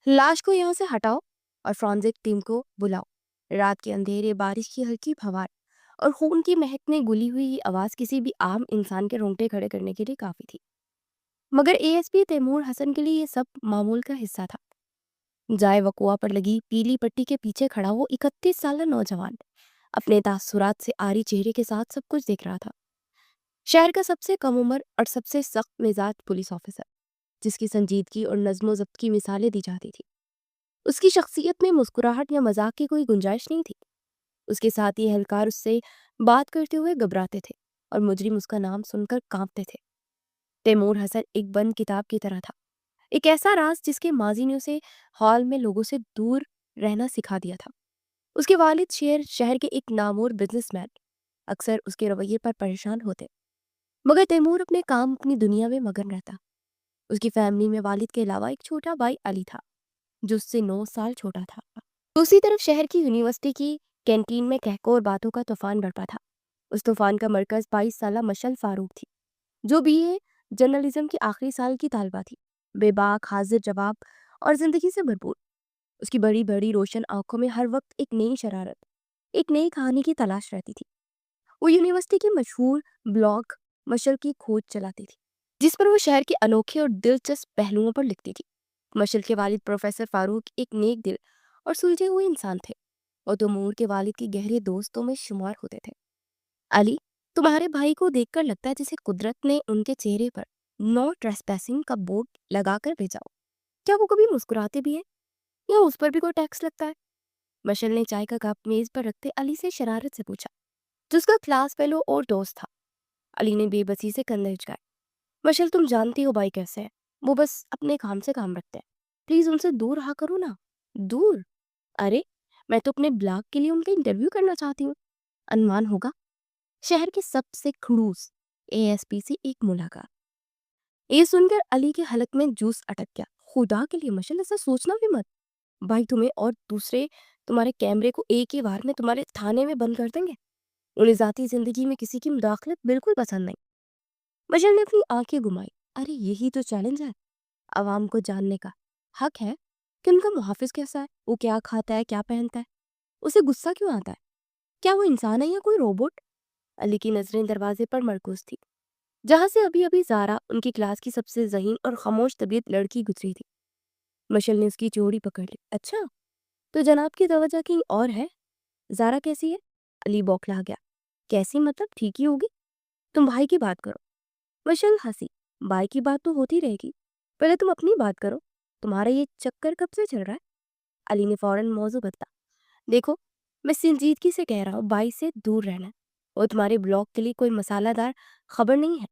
लाश को यहाँ से हटाओ और फॉरेंसिक टीम को बुलाओ। रात के अंधेरे, बारिश की हल्की फवार और खून की महकने घुली हुई ये आवाज़ किसी भी आम इंसान के रोंगटे खड़े करने के लिए काफ़ी थी। मगर एएसपी तैमूर हसन के लिए ये सब मामूल का हिस्सा था। जाए वकुआ पर लगी पीली पट्टी के पीछे खड़ा वो 31 साल नौजवान अपने तासुरात से आरी चेहरे के साथ सब कुछ देख रहा था। शहर का सबसे कम उम्र और सबसे सख्त मिजाज पुलिस ऑफिसर, जिसकी संजीदगी और नज्म ज़ब्त की मिसालें दी जाती थी। उसकी शख्सियत में मुस्कुराहट या मजाक की कोई गुंजाइश नहीं थी। उसके साथ ही एहलकार उससे बात करते हुए घबराते थे और मुजरिम उसका नाम सुनकर कांपते थे। तैमूर हसन एक बंद किताब की तरह था, एक ऐसा राज जिसके माजी ने उसे हॉल में लोगों से दूर रहना सिखा दिया था। उसके वालिद शहर के एक नामूर बिजनेसमैन अक्सर उसके रवैये पर परेशान होते, मगर तैमूर अपने काम, अपनी दुनिया में मगन रहता। उसकी फैमिली में वालिद के अलावा एक छोटा भाई अली था, जो उससे 9 साल छोटा था। दूसरी तरफ शहर की यूनिवर्सिटी की कैंटीन में कहकों और बातों का तूफान बरपा था। उस तूफान का मरकज 22 साला मशल फारूक थी, जो बीए जर्नलिज्म की आखिरी साल की तालबा थी। बेबाक, हाजिर जवाब और जिंदगी से भरपूर। उसकी बड़ी बड़ी रोशन आंखों में हर वक्त एक नई शरारत, एक नई कहानी की तलाश रहती थी। वो यूनिवर्सिटी की मशहूर ब्लॉग मशल की खोज चलाती थी, जिस पर वो शहर के अनोखे और दिलचस्प पहलुओं पर लिखती थी। मशल के वालिद प्रोफेसर फारूक एक नेक दिल और सुलझे हुए इंसान थे, और तैमूर के वालिद के गहरे दोस्तों में शुमार होते थे। अली, तुम्हारे भाई को देखकर लगता है जैसे कुदरत ने उनके चेहरे पर नो ट्रेसपैसिंग का बोर्ड लगाकर भेजा हो। क्या वो कभी मुस्कुराते भी हैं, या उस पर भी कोई टैक्स लगता है? मशल ने चाय का कप मेज पर रखते अली से शरारत से पूछा, जिसका क्लास फेलो और दोस्त था। अली ने बेबसी से कंधे उचकाए। मशल, तुम जानती हो भाई कैसे है, वो बस अपने काम से काम रखते हैं। प्लीज उनसे दूर रहा करो ना। दूर? अरे, मैं तो अपने ब्लॉग के लिए उनका इंटरव्यू करना चाहती हूँ। अनुमान होगा, शहर के सबसे खड़ूस एएसपी से एक मुलाकात। ये सुनकर अली के हलक में जूस अटक गया। खुदा के लिए मशल, ऐसा सोचना भी मत। भाई तुम्हें और दूसरे तुम्हारे कैमरे को एक ही बार में तुम्हारे थाने में बंद कर देंगे। उन्हें जाती जिंदगी में किसी की मुदाखलत बिल्कुल पसंद नहीं। मशल ने अपनी आंखें घुमाई। अरे यही तो चैलेंज है, आवाम को जानने का हक है कि उनका मुहाफिज कैसा है, वो क्या खाता है, क्या पहनता है, उसे गुस्सा क्यों आता है, क्या वो इंसान है या कोई रोबोट। अली की नजरें दरवाजे पर मरकूज थी, जहां से अभी अभी जारा, उनकी क्लास की सबसे ज़हीन और खामोश तबीयत लड़की, गुजरी थी। मशल ने उसकी चोरी पकड़ ली। अच्छा, तो जनाब की तवज्जो कहीं और है। जारा कैसी है? अली बौखला गया। कैसी मतलब, ठीक ही होगी। तुम भाई की बात करो। मशल हंसी। भाई की बात तो होती रहेगी, पहले तुम अपनी बात करो। तुम्हारा ये चक्कर कब से चल रहा है? अली ने फौरन मौजू बदला। देखो, मैं संजीदगी से कह रहा हूँ, भाई से दूर रहना। वो तुम्हारे ब्लॉग के लिए कोई मसालादार खबर नहीं है।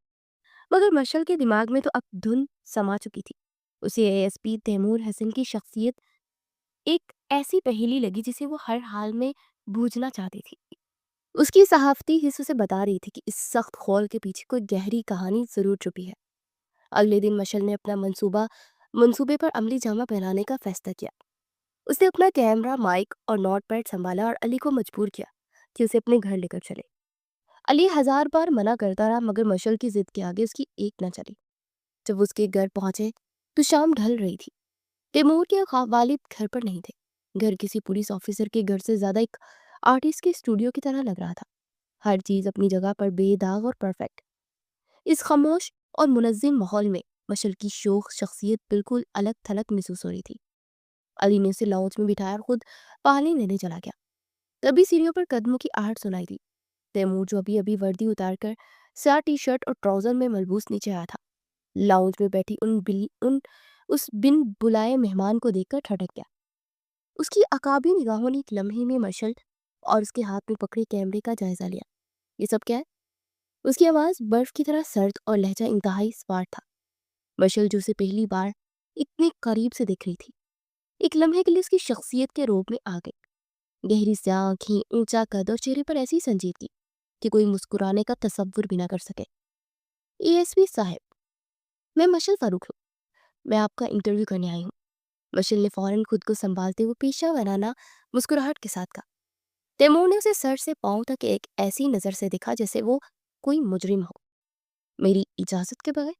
मगर मशल के दिमाग में तो अब धुन समा चुकी थी। उसे एएसपी तैमूर हसन की शख्सियत एक ऐसी पहेली लगी जिसे वो हर हाल में बूझना चाहती थी। उसकी सहाफती हिस्स उसे बता रही थी कि इस सख्त खौल के पीछे कोई गहरी कहानी जरूर छुपी है। अगले दिन मशल ने अपना मंसूबे पर अमली जामा पहनाने का फैसला किया। उसने अपना कैमरा, माइक और नोट पैड संभाला और अली को मजबूर किया कि उसे अपने घर लेकर चले। अली 1000 बार मना करता रहा, मगर मशल की जिद के आगे उसकी एक न चली। जब उसके घर पहुंचे तो शाम ढल रही थी। तैमूर के वालिद घर पर नहीं थे। घर किसी पुलिस ऑफिसर के घर से ज्यादा एक आर्टिस्ट के स्टूडियो की तरह लग रहा था। हर चीज अपनी जगह पर बेदाग और परफेक्ट। इस खामोश और मुनज़्ज़म माहौल में मशल की शोख शख्सियत बिल्कुल अलग थलग महसूस हो रही थी। अली ने उसे लाउंज में बिठाया और खुद पानी लेने चला गया। तभी सीढ़ियों पर कदमों की आहट सुनाई दी। तैमूर, जो अभी अभी वर्दी उतारकर स्याह टी शर्ट और ट्राउजर में मलबूस नीचे आया था, लाउंज में बैठी उन उस बिन बुलाए मेहमान को देखकर ठटक गया। उसकी अकाबी निगाहों ने एक लम्हे में मशल और उसके हाथ में पकड़े कैमरे का जायजा लिया। ये सब क्या है? उसकी आवाज बर्फ की तरह सर्द और लहजा इंतहाई स्मार्ट था। मशल, जो उसे पहली बार इतने करीब से देख रही थी, एक लम्हे के लिए उसकी शख्सियत के रूप में आ गई। गहरी स्याह आंखें, ऊंचा कद और चेहरे पर ऐसी संजीदगी कि कोई मुस्कुराने का तसव्वुर भी ना कर सके। एएसपी साहब, मैं मशल फारूक हूँ। मैं आपका इंटरव्यू करने आई हूँ। मशल ने फौरन खुद को संभालते हुए पेशा वराना मुस्कुराहट के साथ कहा। तैमूर ने उसे सर से पांव तक एक ऐसी नजर से देखा जैसे वो कोई मुजरिम हो। मेरी इजाजत के बगैर?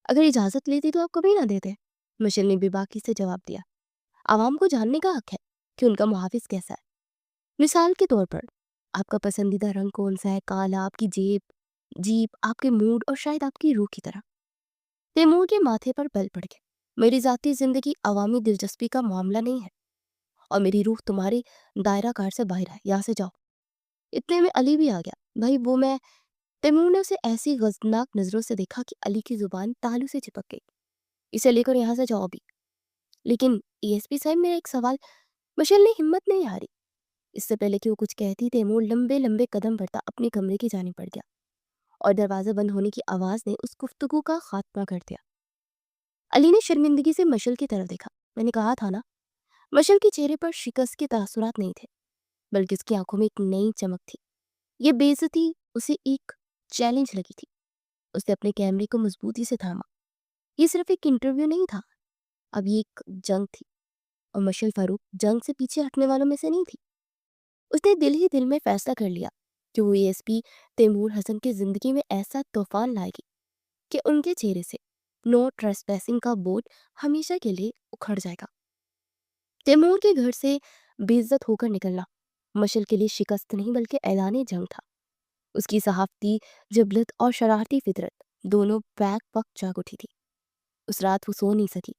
अगर इजाजत लेती तो आप कभी ना देते। मशल ने बेबाकी से जवाब दिया। عوام کو جاننے کا حق ہے کہ ان کا محافظ کیسا ہے۔ مثال کے طور پر آپ کا پسندیدہ رنگ کون سا ہے، کالا، آپ کی جیپ آپ کے موڈ اور شاید آپ کی روح کی طرح۔ تیمور کے ماتھے پر بل پڑ گیا۔ میری ذاتی زندگی عوامی دلچسپی کا معاملہ نہیں ہے، اور میری روح تمہاری دائرہ کار سے باہر ہے، یہاں سے جاؤ۔ اتنے میں علی بھی آ گیا۔ بھائی وہ میں تیمور نے اسے ایسی غضبناک نظروں سے دیکھا کہ علی کی زبان تالو سے چپک گئی۔ اسے لے کر یہاں سے جاؤ ابھی۔ لیکن ای ایس پی صاحب، میرا ایک سوال۔ مشل نے ہمت نہیں ہاری۔ اس سے پہلے کہ وہ کچھ کہتی، تیمور لمبے لمبے قدم بڑھتا اپنے کمرے کی جانب بڑھ گیا، اور دروازہ بند ہونے کی آواز نے اس گفتگو کا خاتمہ کر دیا۔ علی نے شرمندگی سے مشل کی طرف دیکھا۔ میں نے کہا تھا نا۔ مشل کے چہرے پر شکست کے تاثرات نہیں تھے، بلکہ اس کی آنکھوں میں ایک نئی چمک تھی۔ یہ بے عزتی اسے ایک چیلنج لگی تھی۔ اس نے اپنے کیمرے کو مضبوطی سے تھاما۔ یہ صرف ایک انٹرویو نہیں تھا، اب یہ ایک جنگ تھی، اور مشل فاروق جنگ سے پیچھے ہٹنے والوں میں سے نہیں تھی۔ اس نے دل ہی دل میں فیصلہ کر لیا کہ وہ اے ایس پی تیمور حسن کی زندگی میں ایسا طوفان لائے گی کہ ان کے چہرے سے نو ٹریسپیسنگ کا بورڈ ہمیشہ کے لیے اکھڑ جائے گا۔ تیمور کے گھر سے بے عزت ہو کر نکلنا مشل کے لیے شکست نہیں بلکہ اعلان جنگ تھا۔ اس کی صحافتی جبلت اور شرارتی فطرت دونوں بیک وقت جاگ اٹھی تھی۔ اس رات وہ سو نہیں سکی۔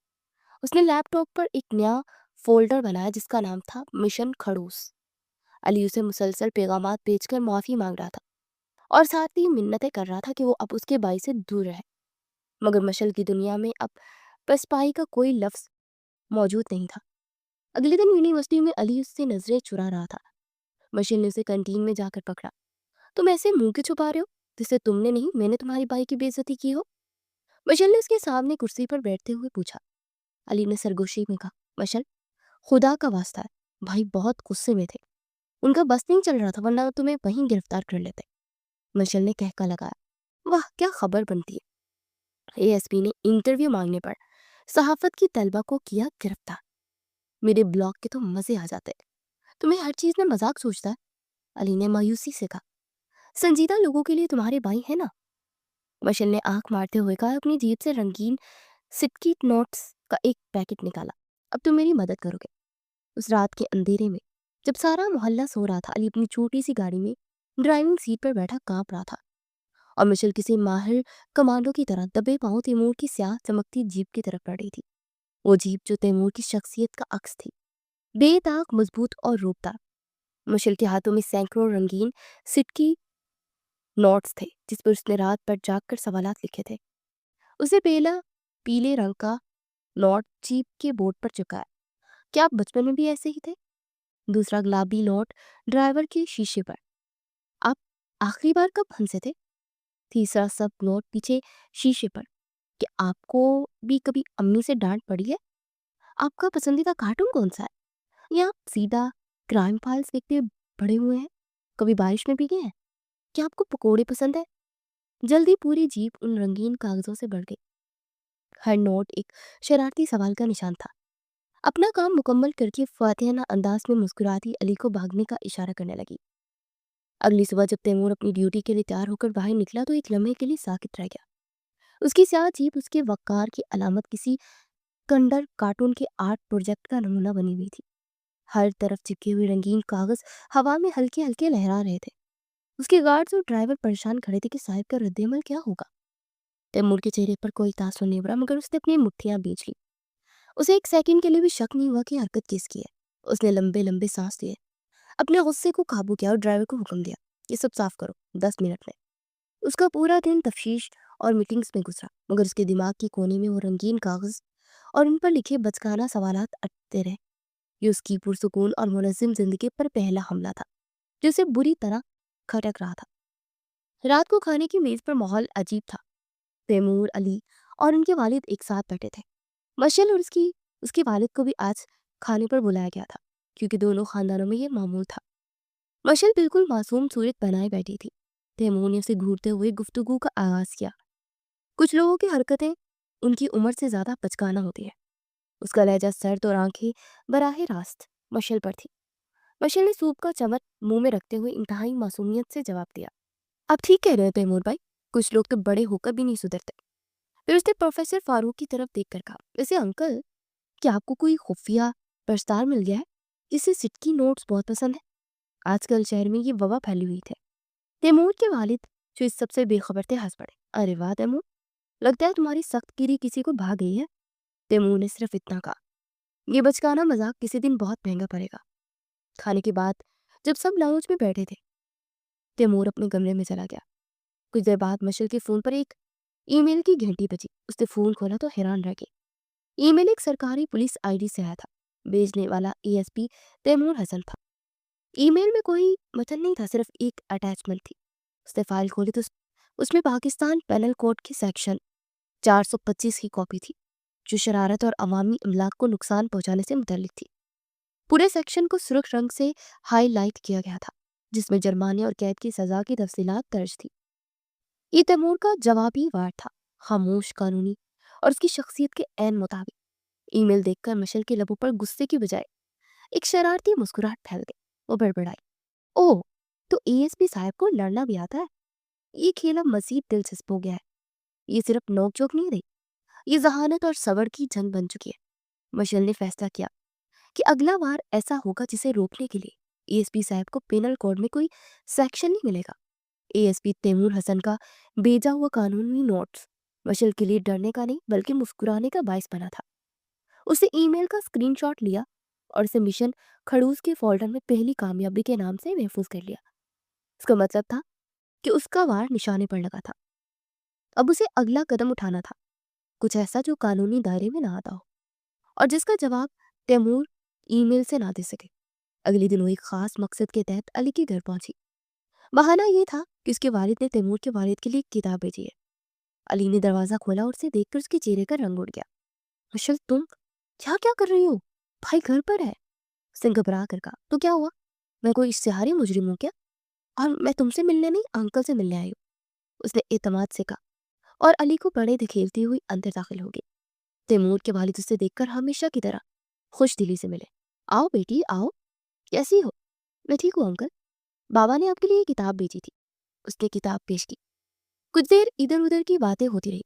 اس نے لیپ ٹاپ پر ایک نیا فولڈر بنایا جس کا نام تھا مشن کھڑوس۔ علی اسے مسلسل پیغامات بھیج کر معافی مانگ رہا تھا، اور ساتھ ہی منتیں کر رہا تھا کہ وہ اب اس کے بھائی سے دور رہے، مگر مشل کی دنیا میں اب پسپائی کا کوئی لفظ موجود نہیں تھا۔ اگلے دن یونیورسٹی میں علی اس سے نظریں چرا رہا تھا۔ مشل نے اسے کنٹین میں جا کر پکڑا۔ تم ایسے منہ کے چھپا رہے ہو جسے تم نے نہیں، میں نے تمہاری بھائی کی بے عزتی کی ہو؟ مشل نے اس کے سامنے کرسی پر بیٹھتے ہوئے پوچھا۔ علی نے سرگوشی میں کہا، مشل، خدا کا واسطہ ہے، بھائی بہت غصے میں تھے، ان کا بس نہیں چل رہا تھا، ورنہ تمہیں وہیں گرفتار کر لیتے۔ مشل نے کہکا لگایا، واہ کیا خبر بنتی ہے، اے ایس پی نے انٹرویو مانگنے پر صحافت کی طلبہ کو کیا گرفتار۔ میرے بلاگ کے تو مزے آ جاتے، تمہیں ہر چیز میں مذاق سوچتا ہے۔ علی نے مایوسی سے کہا، سنجیدہ لوگوں کے لیے تمہارے بھائی ہے نا۔ مشل نے آنکھ مارتے ہوئے کہا، اپنی جیب سے رنگین سٹکی نوٹس کا ایک پیکٹ نکالا، اب تم میری مدد کرو گے۔ اس رات کے اندھیرے میں جب سارا محلہ سو رہا تھا، علی اپنی چھوٹی سی گاڑی میں ڈرائیونگ سیٹ پر بیٹھا کانپ رہا تھا، اور مشل کسی ماہر کمانڈو کی طرح دبے پاؤں تیمور کی سیاہ چمکتی جیپ کی طرف بڑھ رہی تھی۔ وہ جیپ جو تیمور کی شخصیت کا عکس تھی، بے داغ، مضبوط اور روبدار۔ مشل کے ہاتھوں میں سینکڑوں رنگین سٹکی نوٹس تھے جس پر اس نے رات بھر جاگ کر سوالات لکھے تھے۔ اسے پہلا پیلے رنگ کا نوٹ جیپ کے بورڈ پر چپکایا، کیا آپ بچپن میں بھی ایسے ہی تھے؟ دوسرا گلابی نوٹ ڈرائیور کے شیشے پر، آپ آخری بار کب ہنسے تھے؟ تیسرا سب نوٹ پیچھے شیشے پر، کہ آپ کو بھی کبھی امی سے ڈانٹ پڑی ہے؟ آپ کا پسندیدہ کارٹون کون سا ہے؟ یا آپ سیدھا کرائم فائلز دیکھتے بڑے ہوئے ہیں؟ کبھی بارش میں بھیگے ہیں؟ کیا آپ کو پکوڑے پسند ہے؟ جلدی پوری جیپ ان رنگین کاغذوں سے بڑھ گئی۔ ہر نوٹ ایک شرارتی سوال کا نشان تھا۔ اپنا کام مکمل کر کے فاتحانہ انداز میں مسکراتی علی کو بھاگنے کا اشارہ کرنے لگی۔ اگلی صبح جب تیمور اپنی ڈیوٹی کے لیے تیار ہو کر باہر نکلا تو ایک لمحے کے لیے ساکت رہ گیا۔ اس کی سیاہ جیپ اس کے وقار کی علامت کسی کنڈر کارٹون کے آرٹ پروجیکٹ کا نمونہ بنی ہوئی تھی۔ ہر طرف چپکے ہوئے رنگین کاغذ ہوا میں ہلکے ہلکے لہرا رہے تھے۔ اس کے گارڈز اور ڈرائیور پریشان کھڑے تھے کہ صاحب کا رد عمل کیا ہوگا۔ تیمور کے چہرے پر کوئی تاثر نہیں ابھرا، مگر اس نے اپنی مٹھیاں بیچ لی۔ اسے ایک سیکنڈ کے لیے بھی شک نہیں ہوا کہ حرکت کس کی ہے۔ اس نے لمبے لمبے سانس لیے، اپنے غصے کو قابو کیا اور ڈرائیور کو حکم دیا، یہ سب صاف کرو 10 منٹ میں۔ اس کا پورا دن تفتیش اور میٹنگز میں گزرا، مگر اس کے دماغ کے کونے میں وہ رنگین کاغذ اور ان پر لکھے بچگانہ سوالات اٹکتے رہے۔ یہ اس کی پرسکون اور منظم زندگی پر پہلا حملہ تھا جو اسے بری طرح کھٹک رہا تھا۔ رات کو کھانے کی میز پر ماحول عجیب تھا۔ تیمور، علی اور ان کے والد ایک ساتھ بیٹھے تھے۔ مشل اور اس کے والد کو بھی آج کھانے پر بلایا گیا تھا، کیونکہ دونوں خاندانوں میں یہ معمول تھا۔ مشل بالکل معصوم صورت بنائے بیٹھی تھی۔ تیمور نے اسے گھورتے ہوئے گفتگو کا آغاز کیا۔ کچھ لوگوں کی حرکتیں ان کی عمر سے زیادہ بچگانہ ہوتی ہیں۔ اس کا لہجہ سرد اور آنکھیں براہ راست مشل پر تھی۔ مشل نے سوپ کا چمچ منہ میں رکھتے ہوئے انتہائی معصومیت سے جواب دیا، آپ ٹھیک کہہ رہے ہیں تیمور بھائی، کچھ لوگ تو بڑے ہو کر بھی نہیں سدھرتے۔ پھر اس نے پروفیسر فاروق کی طرف دیکھ کر کہا، ویسے انکل، کیا آپ کو کوئی خفیہ प्रस्ताव मिल गया है जिसे सिटकी नोट्स बहुत पसंद है। आजकल शहर में ये वबा फैली हुई थे। तैमूर के वालिद जो इस सबसे बेखबर थे हंस पड़े। अरे वाह तैमूर, लगता है तुम्हारी सख्त गिरी किसी को भाग गई है। तैमूर ने सिर्फ इतना कहा। ये बचकाना मजाक किसी दिन बहुत महंगा पड़ेगा। खाने के बाद जब सब लाउंज में बैठे थे, तैमूर अपने कमरे में चला गया। कुछ देर बाद मशल के फोन पर एक ईमेल की घंटी बजी। उसने फोन खोला तो हैरान रह गई। ईमेल एक सरकारी पुलिस आईडी से आया था। भेजने वाला एएसपी तैमूर हसन था। ईमेल में कोई मतन नहीं था, सिर्फ एक अटैचमेंट थी। उसने फाइल खोली तो उसमें पाकिस्तान पेनल कोड की सेक्शन 425 की कॉपी थी, जो शरारत और अवामी अमलाक को नुकसान पहुंचाने से मुतल्लिक थी। पूरे सेक्शन को सुर्ख रंग से हाईलाइट किया गया था, जिसमें जुर्माने और कैद की सजा की तफसीलात दर्ज थी। ये तैमूर का जवाबी वार था, खामोश, कानूनी और उसकी शख्सियत के ऐन मुताबिक। ईमेल देखकर मशल के लबों पर गुस्से की बजाय एक शरारती मुस्कुराहट फैल गई। वो बड़बड़ाई, ओह, तो एएसपी साहब को लड़ना भी आता है। ये खेल अब मजीद दिलचस्प हो गया है। ये सिर्फ नोक-झोंक नहीं रही, ये जहानत और सब्र की जंग बन चुकी है। मशल ने फैसला किया कि अगला बार ऐसा होगा जिसे रोकने के लिए एएसपी साहब को पेनल कोड में कोई सेक्शन नहीं मिलेगा। एएसपी तैमूर हसन का भेजा हुआ कानूनी नोट्स मशल के लिए डरने का नहीं बल्कि मुस्कुराने का बायस बना था। उसे ईमेल का स्क्रीनशॉट लिया और इसे मिशन खड़ूस के फोल्डर में पहली कामयाबी के नाम से महफूज कर लिया। इसका मतलब था कि उसका वार निशाने पर लगा था। अब उसे अगला कदम उठाना था, कुछ ऐसा जो कानूनी दायरे में ना आता हो और जिसका जवाब तैमूर ईमेल से ना दे सके। अगले दिन वो एक खास मकसद के तहत अली के घर पहुंची। बहाना ये था कि उसके वालिद ने तैमूर के वालिद के लिए एक किताब भेजी है। अली ने दरवाजा खोला और उसे देखकर उसके चेहरे का रंग उड़ गया। मशल, तुम क्या क्या कर रही हो? भाई घर पर है। उसने घबरा कर कहा। तो क्या हुआ? मैं कोई इश्तिहारी मुजरिम हूँ क्या? और मैं तुमसे मिलने नहीं, अंकल से मिलने आई हूँ, उसने एतमाद से कहा और अली को बड़े धकेलती हुई अंदर दाखिल हो गई। तैमूर के वालिद उसे देखकर हमेशा की तरह खुश दिली से मिले। आओ बेटी आओ, कैसी हो? मैं ठीक हूँ अंकल, बाबा ने आपके लिए किताब भेजी थी। उसने किताब पेश की। कुछ देर इधर उधर की बातें होती रही।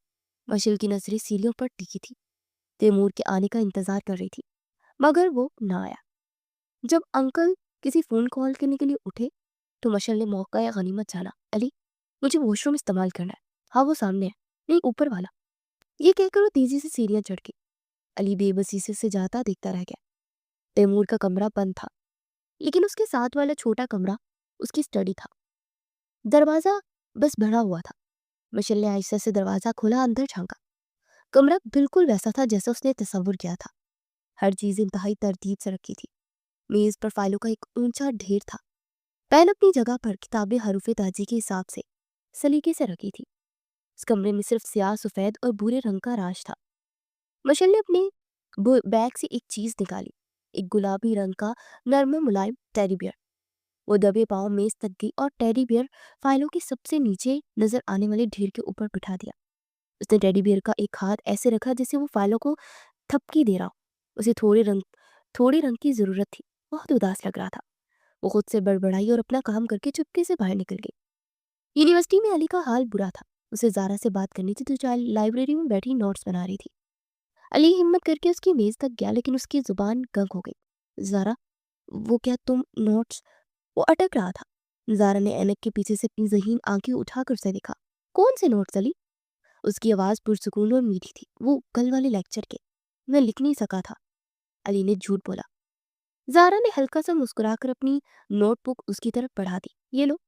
मशल की नजरें सीलियों पर टिकी थी। तैमूर के आने का इंतजार कर रही थी, मगर वो ना आया। जब अंकल किसी फोन कॉल करने के लिए उठे तो मशल ने मौका या गनीमत जाना। अली, मुझे वॉशरूम इस्तेमाल करना है। हाँ, वो सामने है, नहीं ऊपर वाला। ये कहकर वो तेजी से सीढ़ियां चढ़ गई। अली बेबसी से उसे जाता देखता रह गया। तैमूर का कमरा बंद था, लेकिन उसके साथ वाला छोटा कमरा उसकी स्टडी था। दरवाजा बस भरा हुआ था। मशल ने आहिस्ता से दरवाजा खोला, अंदर झांका। कमरा बिल्कुल वैसा था जैसा उसने तस्वुर किया था। हर चीज इंतहाई तरतीब से रखी थी। मेज पर फाइलों का एक ऊंचा ढेर था। पेन अपनी जगह पर, किताबें हरूफे ताजी के हिसाब से सलीके से रखी थी। इस कमरे में सिर्फ स्याह सफेद और भूरे रंग का राज था। मशल ने अपने बैग से एक चीज निकाली, एक गुलाबी रंग का नर्म मुलायम टेडी बियर। वो दबे पांव मेज तक गई और टेडी बियर फाइलों के सबसे नीचे नजर आने वाले ढेर के ऊपर बिठा दिया। उसने टेडी बियर का एक हाथ ऐसे रखा जैसे वो फाइलों को थपकी दे रहा हो। उसे थोड़े रंग की जरूरत थी। बहुत उदास लग रहा था। वो खुद से बड़बड़ाई और अपना काम करके चुपके से बाहर निकल गई। यूनिवर्सिटी में अली का हाल बुरा था। उसे जारा से बात करनी थी तो लाइब्रेरी में बैठी नोट्स बना रही थी। अली हिम्मत करके उसकी मेज तक गया, लेकिन उसकी जुबान गंग हो गई। जारा, वो क्या तुम नोट्स? वो अटक रहा था। जारा ने ऐनक के पीछे से अपनी ज़हीन आंखें उठाकर उसे देखा। कौन से नोट्स अली? उसकी आवाज़ पुरसुकून और मीठी थी। वो कल वाले लेक्चर के। मैं लिख नहीं सका था, अली ने झूठ बोला। जारा ने हल्का सा मुस्कुराकर अपनी नोटबुक उसकी तरफ बढ़ा दी। ये लो,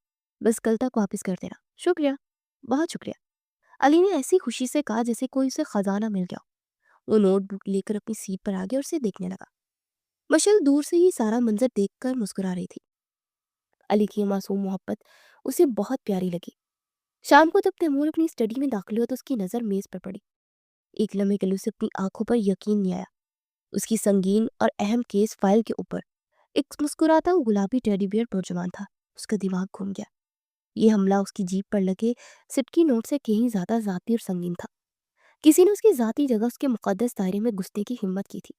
बस कल तक वापस कर देना। शुक्रिया, बहुत शुक्रिया, अली ने ऐसी खुशी से कहा जैसे कोई उसे खजाना मिल गया। वो नोटबुक लेकर अपनी सीट पर आ गया और उसे देखने लगा। मशल दूर से ही सारा मंजर देखकर मुस्कुरा रही थी। अली की मासूम मोहब्बत उसे बहुत प्यारी लगी। शाम को जब तैमूर अपनी स्टडी में दाखिल हुआ तो उसकी नज़र मेज पर पड़ी। एक लम्हे के लिए उसे अपनी आंखों पर यकीन नहीं आया। उसकी संगीन और अहम केस फाइल के ऊपर एक मुस्कुराता हुआ गुलाबी टेडी बियर पुरजमान था। उसका दिमाग घूम गया। ये हमला उसकी जीप पर लगे सिटकी नोट से कहीं ज्यादा जाती और संगीन था। किसी ने उसकी जाती जगह उसके मुकद्दस दायरे में घुसने की हिम्मत की थी।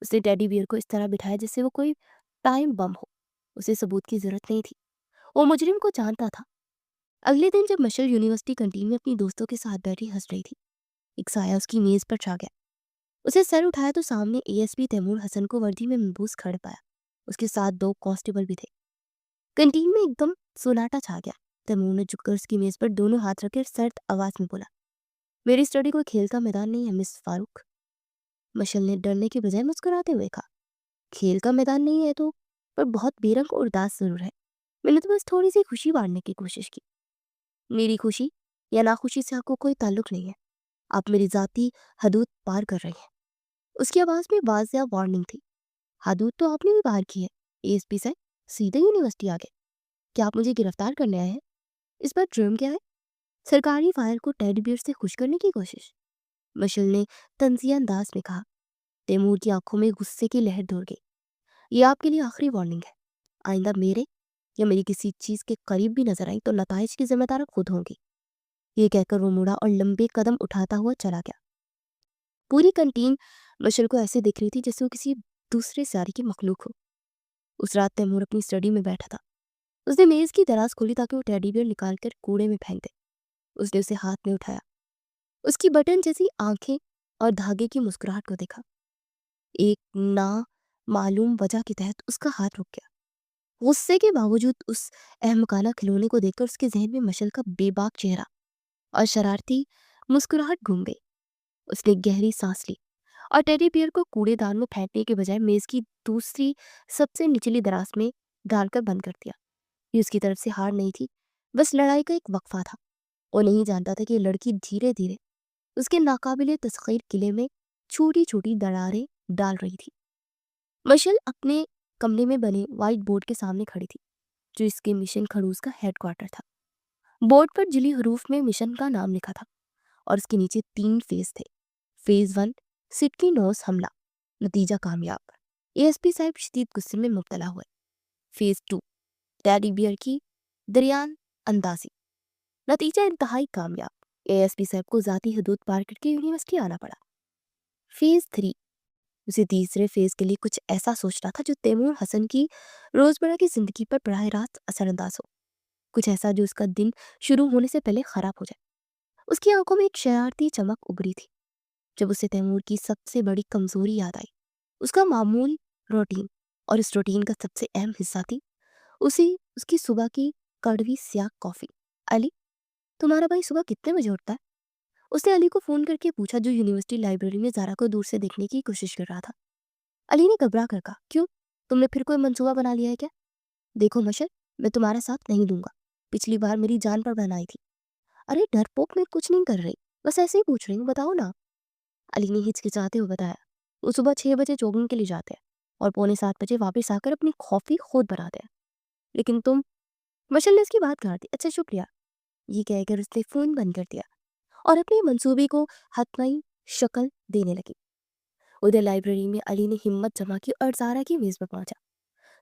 उसने टेडी बियर को इस तरह बिठाया जैसे वो कोई टाइम बम हो। उसे सबूत की जरूरत नहीं थी, वो मुजरिम को जानता था। अगले दिन जब मशल यूनिवर्सिटी कैंटीन में अपनी दोस्तों के साथ बैठी हंस रही थी, एक साया उसकी मेज पर छा गया। उसे सर उठाया तो सामने एएसपी तैमूर हसन को वर्दी में महबूस खड़ पाया। उसके साथ 2 कांस्टेबल भी थे। कैंटीन में एकदम सन्नाटा छा गया। तैमूर ने झुककर उसकी मेज पर दोनों हाथ रखे सर्द आवाज में बोला, मेरी स्टडी कोई खेल का मैदान नहीं है मिस फारूक। मशल ने डरने के बजाय मुस्कुराते हुए कहा, खेल का मैदान नहीं है तो, पर बहुत बेरंग और उदास जरूर है। मैंने तो बस थोड़ी सी खुशी बांटने की कोशिश की। मेरी खुशी या नाखुशी से आपको कोई ताल्लुक नहीं है। आप मेरी जाती हदूद पार कर रही हैं। उसकी आवाज में वाज़िया वार्निंग थी। हदूद तो आपने भी पार की है एएसपी साहब, सीधे यूनिवर्सिटी आ गए। क्या आप मुझे गिरफ्तार करने आए हैं? इस बार ड्रम क्या है? सरकारी फाइल को टेडी बियर से खुश करने की कोशिश? मशल ने तंजिया अंदाज में कहा। तैमूर की आंखों में गुस्से की लहर दौड़ गई। ये आपके लिए आखिरी वार्निंग है। आइंदा मेरे या मेरी किसी चीज के करीब भी नजर आई तो नताइज की जिम्मेदार खुद होंगी। ये कहकर वो मुड़ा और लंबे कदम उठाता हुआ चला गया। पूरी कंटीन मशल को ऐसे दिख रही थी जैसे वो किसी दूसरे सारे की मखलूक हो। उस रात तैमूर अपनी स्टडी में बैठा था। उसने मेज की दराज खोली ताकि वो टेडी बियर निकाल कर कूड़े में फेंक दे। उसने उसे हाथ में उठाया। उसकी बटन जैसी आंखें और धागे की मुस्कुराहट को देखा। एक ना मालूम वजह के तहत उसका हाथ रुक गया। गुस्से के बावजूद उस अहमकाना खिलौने को देखकर उसके जहन में मशल का बेबाक चेहरा और शरारती मुस्कुराहट घूम गई। उसने गहरी सांस ली और टेडी बियर को कूड़ेदान में फेंकने के बजाय मेज की दूसरी सबसे निचली दराज में डालकर बंद कर दिया। ये उसकी तरफ से हार नहीं थी, बस लड़ाई का एक वक्फा था। वो नहीं जानता था कि ये लड़की धीरे धीरे उसके नाकाबिले तस्खीर किले में छोटी छोटी दरारें डाल रही थी। मशल अपने कमरे में बने व्हाइट बोर्ड के सामने खड़ी थी, जो इसके मिशन खड़ूस का हेडक्वार्टर था। बोर्ड पर जिली हरूफ में मिशन का नाम लिखा था और उसके नीचे 3 फेज थे। फेज 1 सिटकी नोस हमला, नतीजा कामयाब। एएसपी साहब शदीद गुस्से में मुब्तला हुए। फेज 2 टेडी बियर की दरियान अंदाजी, नतीजा इंतहाई कामयाब। एएसपी साहब को जाती हदूद पार करके यूनिवर्सिटी आना पड़ा। फेज 3 उसे तीसरे फेज के लिए कुछ ऐसा सोचना था जो तैमूर हसन की रोजमर्रा की जिंदगी पर बराह रास्त असरअंदाज हो। कुछ ऐसा जो उसका दिन शुरू होने से पहले खराब हो जाए। उसकी आंखों में एक शरारती चमक उभरी थी जब उसे तैमूर की सबसे बड़ी कमजोरी याद आई। उसका मामूल रूटीन, और इस रूटीन का सबसे अहम हिस्सा थी उसे उसकी सुबह की कड़वी स्याह कॉफी। अली, तुम्हारा भाई सुबह कितने बजे उठता है? उसने अली को फोन करके पूछा, जो यूनिवर्सिटी लाइब्रेरी में जारा को दूर से देखने की कोशिश कर रहा था। अली ने घबरा कर कहा, क्यों, तुमने फिर कोई मंसूबा बना लिया है क्या? देखो मशल, मैं तुम्हारा साथ नहीं दूंगा। पिछली बार मेरी जान पर बनाई थी। अरे डरपोक, मैं कुछ नहीं कर रही, बस ऐसे ही पूछ रही हूँ, बताओ ना। अली ने हिचकिचाते हुए बताया, वो सुबह 6 बजे जॉगिंग के लिए जाते हैं और पौने 7 बजे वापस आकर अपनी कॉफी खुद बनाते हैं। लेकिन तुम। मशल ने उसकी बात काट दी। अच्छा शुक्रिया, ये कहकर उसने फोन बंद कर दिया और अपने मंसूबे को हतमी शक्ल देने लगी। उधर लाइब्रेरी में अली ने हिम्मत जमा की और जारा की मेज पर पहुंचा,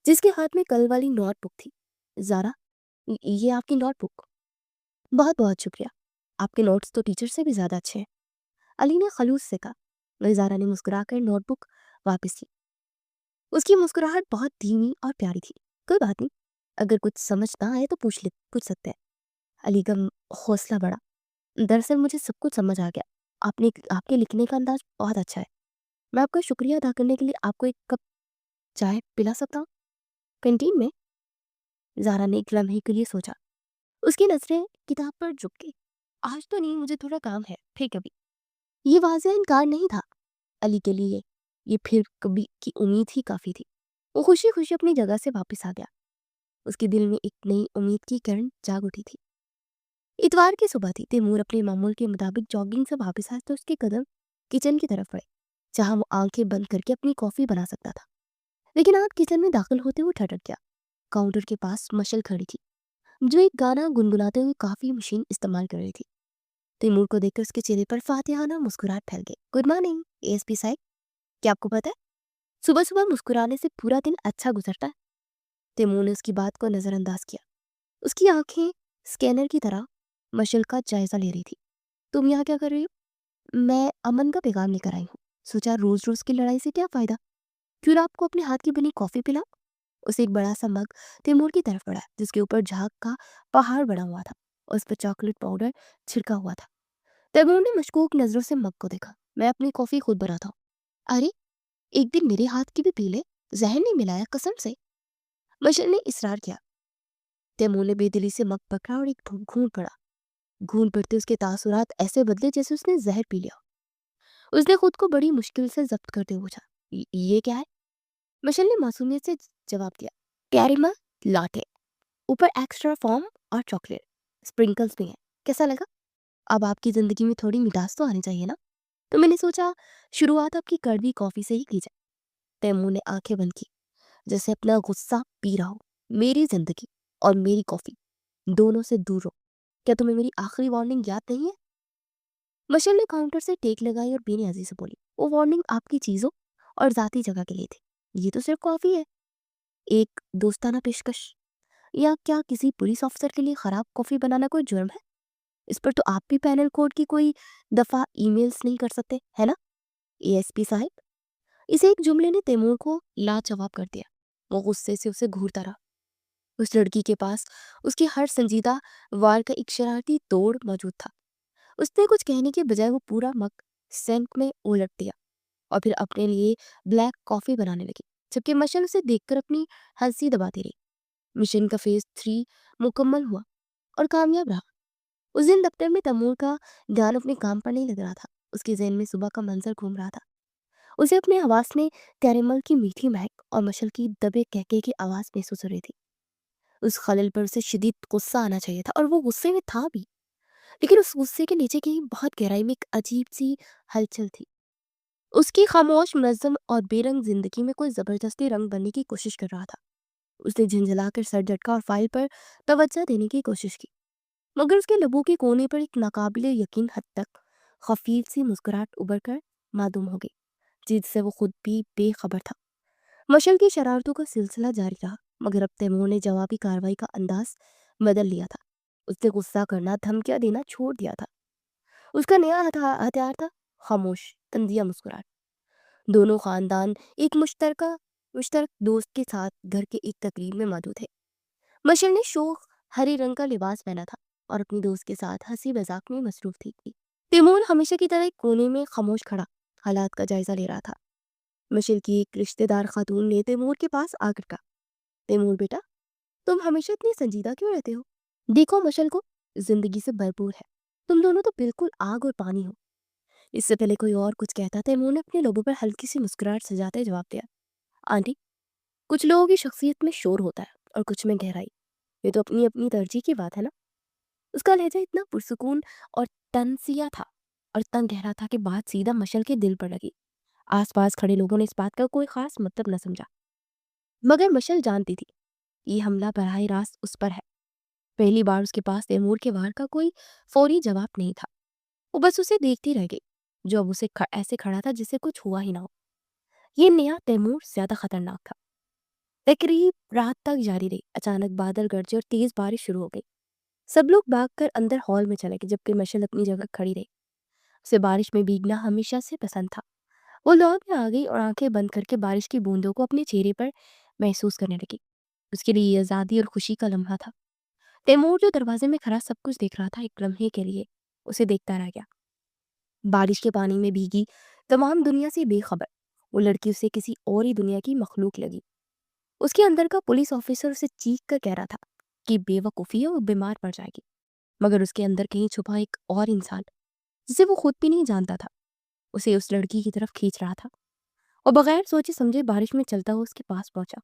जिसके हाथ में कल वाली नोटबुक थी। जारा, ये आपकी नोटबुक। बहुत बहुत शुक्रिया, आपके नोट्स तो टीचर से भी ज्यादा अच्छे हैं, अली ने खलूस से कहा। वही जारा ने मुस्कुराकर नोटबुक वापस ली। उसकी मुस्कुराहट बहुत धीमी और प्यारी थी। कोई बात नहीं, अगर कुछ समझ ना आए तो पूछ सकते हैं। अली का हौसला बढ़ा। दरअसल मुझे सब कुछ समझ आ गया। आपके लिखने का अंदाज बहुत अच्छा है। मैं आपका शुक्रिया अदा करने के लिए आपको एक कप चाय पिला सकता हूँ कैंटीन में? जारा ने एक लम्हे के लिए सोचा। उसकी नजरें किताब पर झुक गई। आज तो नहीं, मुझे थोड़ा काम है, फिर कभी। ये वाज़ेह इनकार नहीं था अली के लिए। ये फिर कभी की उम्मीद ही काफी थी। वो खुशी खुशी अपनी जगह से वापस आ गया। उसके दिल में एक नई उम्मीद की किरण जाग उठी थी। इतवार की सुबह थी। तैमूर अपने मामूल के मुताबिक जॉगिंग से वापस आया तो उसके कदम किचन की तरफ बढ़े, जहां वो आंखें बंद करके अपनी कॉफी बना सकता था। लेकिन आज किचन में दाखिल होते हुए ठटक गया। काउंटर के पास मशल खड़ी थी, जो एक गाना गुनगुनाते हुए काफी मशीन इस्तेमाल कर रही थी। तैमूर को देखकर उसके चेहरे पर फातिहाना मुस्कुराहट फैल गई। गुड मॉर्निंग एएसपी साहब, क्या आपको पता है सुबह सुबह मुस्कुराने से पूरा दिन अच्छा गुजरता है? तैमूर ने उसकी बात को नजरअंदाज किया। उसकी आंखें स्कैनर की तरह मशल का जायजा ले रही थी। तुम यहाँ क्या कर रही हो? मैं अमन का पैगाम लेकर आई हूँ। सोचा रोज रोज की लड़ाई से क्या फायदा, क्यों ना आपको अपने हाथ की बनी कॉफी पिलाऊं। उसे एक बड़ा सा मग तैमूर की तरफ बढ़ा, जिसके ऊपर झाग का पहाड़ बना हुआ था और उस पर चॉकलेट पाउडर छिड़का हुआ था। तैमूर ने मशकूक नजरों से मग को देखा। मैं अपनी कॉफी खुद बनाता हूँ, अरे, एक दिन मेरे हाथ की भी पी ले, जहर नहीं मिलाया कसम से। मशल ने इसरार किया। तैमूर ने बेदिली से मग पकड़ा और एक घूंट पड़ा। घूंट पड़ते उसके तासुरात ऐसे बदले जैसे उसने जहर पी लिया। उसने खुद को बड़ी मुश्किल से जब्त करते हुए पूछा, ये क्या है?" मशल ने मासूमियत से जवाब दिया, "कैरेमल लाटे, ऊपर एक्स्ट्रा फॉर्म और चॉकलेट, स्प्रिंकल्स भी हैं। कैसा लगा? अब आपकी जिंदगी में थोड़ी मिठास तो आनी चाहिए ना? तो मैंने सोचा शुरुआत आपकी कड़वी कॉफी से ही की जाए।" तैमूर ने आंखें बंद की, जैसे अपना गुस्सा पी रहा हो। "मेरी जिंदगी और मेरी कॉफी दोनों से दूर रहो। क्या तुम्हें मेरी आखिरी वार्निंग याद नहीं है?" मशल ने काउंटर से टेक लगाई और बेनियाजी से बोली, "वो वार्निंग आपकी चीजों और जाती जगह के लिए थी। ये तो सिर्फ कॉफी है, एक दोस्ताना पेशकश। या क्या किसी पुलिस ऑफिसर के लिए खराब कॉफी बनाना कोई जुर्म है? इस पर तो आप भी पैनल कोड की कोई दफा ईमेल्स नहीं कर सकते, है ना, एएसपी साहब?" इसे एक जुमले ने तैमूर को लाजवाब कर दिया। वो गुस्से से उसे घूरता रहा। उस लड़की के पास उसकी हर संजीदा वार का एक शरारती तोड़ मौजूद था। उसने कुछ कहने के बजाय वो पूरा मग सेंक में उलट दिया और फिर अपने लिए ब्लैक कॉफी बनाने लगी, जबकि मशल उसे देखकर अपनी हंसी दबाती रही। मिशन का फेज 3 मुकम्मल हुआ और कामयाब रहा। उस दिन दफ्तर में तैमूर का ध्यान अपने काम पर नहीं लग रहा था। उसके ज़हन में सुबह का मंजर घूम रहा था। उसे अपने हवास में कैरेमल की मीठी महक और मशल की दबे कहके की आवाज़ महसूस हो रही थी। उस खलल पर उसे शदीद गुस्सा आना चाहिए था और वो गुस्से में था भी, लेकिन उस गुस्से के नीचे कहीं बहुत गहराई में एक अजीब सी हलचल थी। उसकी खामोश मुनज़्ज़म और बेरंग जिंदगी में कोई ज़बरदस्ती रंग भरने की कोशिश कर रहा था। उसने झंझलाकर सर झटका और फाइल पर तवज्जो देने की कोशिश की, मगर उसके लबों के कोने पर एक नाकाबिले यकीन हद तक खफीफ सी मुस्कुराहट उभर कर मालूम हो गई, जिससे वो खुद भी बेखबर था। मशल की शरारतों का सिलसिला जारी रहा, मगर अब तैमूर ने जवाबी कार्रवाई का अंदाज बदल लिया था। उसने गुस्सा करना, धमकियां देना छोड़ दिया था। उसका नया हथियार था खामोश तंजिया मुस्कुराहट। दोनों खानदान एक मुश्तरक दोस्त के साथ घर के एक तकरीब में मौजूद थे। मशल ने शोख हरे रंग का लिबास पहना था और अपनी दोस्त के साथ हंसी मजाक में मसरूफ थी। तैमूर हमेशा की तरह एक कोने में खामोश खड़ा हालात का जायजा ले रहा था। मशल की एक रिश्तेदार खातून ने तैमूर के पास आकर कहा, "तैमूर बेटा, तुम हमेशा इतनी संजीदा क्यों रहते हो? देखो मशल को, जिंदगी से भरपूर है। तुम दोनों तो बिल्कुल आग और पानी हो।" इससे पहले कोई और कुछ कहता, तैमूर ने अपने लोगों पर हल्की सी मुस्कुराहट सजाते जवाब दिया, "आंटी, कुछ लोगों की शख्सियत में शोर होता है और कुछ में गहराई। ये तो अपनी अपनी तरजीह की बात है ना।" उसका लहजा इतना पुरसुकून और तनसिया था और इतना गहरा था कि बात सीधा मशल के दिल पर लगी। आसपास खड़े लोगों ने इस बात का कोई खास मतलब न समझा, मगर मशल जानती थी ये हमला बराह रास्त उस पर है। पहली बार उसके पास तैमूर के वार का कोई फौरी जवाब नहीं था। वो बस उसे देखती रह गई, जो अब उसे ऐसे खड़ा था जिसे कुछ हुआ ही ना हो। ये नया तैमूर ज्यादा खतरनाक था। तकरीब रात तक जारी रही। अचानक बादल गरजे और तेज बारिश शुरू हो गई। सब लोग भागकर अंदर हॉल में चले गए, जबकि मशल अपनी जगह खड़ी रही। उसे बारिश में भीगना हमेशा से पसंद था। वो लौट में आ गई और आंखें बंद करके बारिश की बूंदों को अपने चेहरे पर महसूस करने लगी। उसके लिए ये आज़ादी और खुशी का लम्हा था। तैमूर जो दरवाजे में खड़ा सब कुछ देख रहा था, एक लम्हे के लिए उसे देखता रह गया। बारिश के पानी में भीगी तमाम दुनिया से बेखबर वो लड़की उसे किसी और ही दुनिया की मखलूक लगी। उसके अंदर का पुलिस ऑफिसर उसे चीख कर कह रहा था कि बेवकूफ़ी है, वो बीमार पड़ जाएगी, मगर उसके अंदर कहीं छुपा एक और इंसान, जिसे वो खुद भी नहीं जानता था, उसे उस लड़की की तरफ खींच रहा था। और बगैर सोचे समझे बारिश में चलता हुआ उसके पास पहुंचा।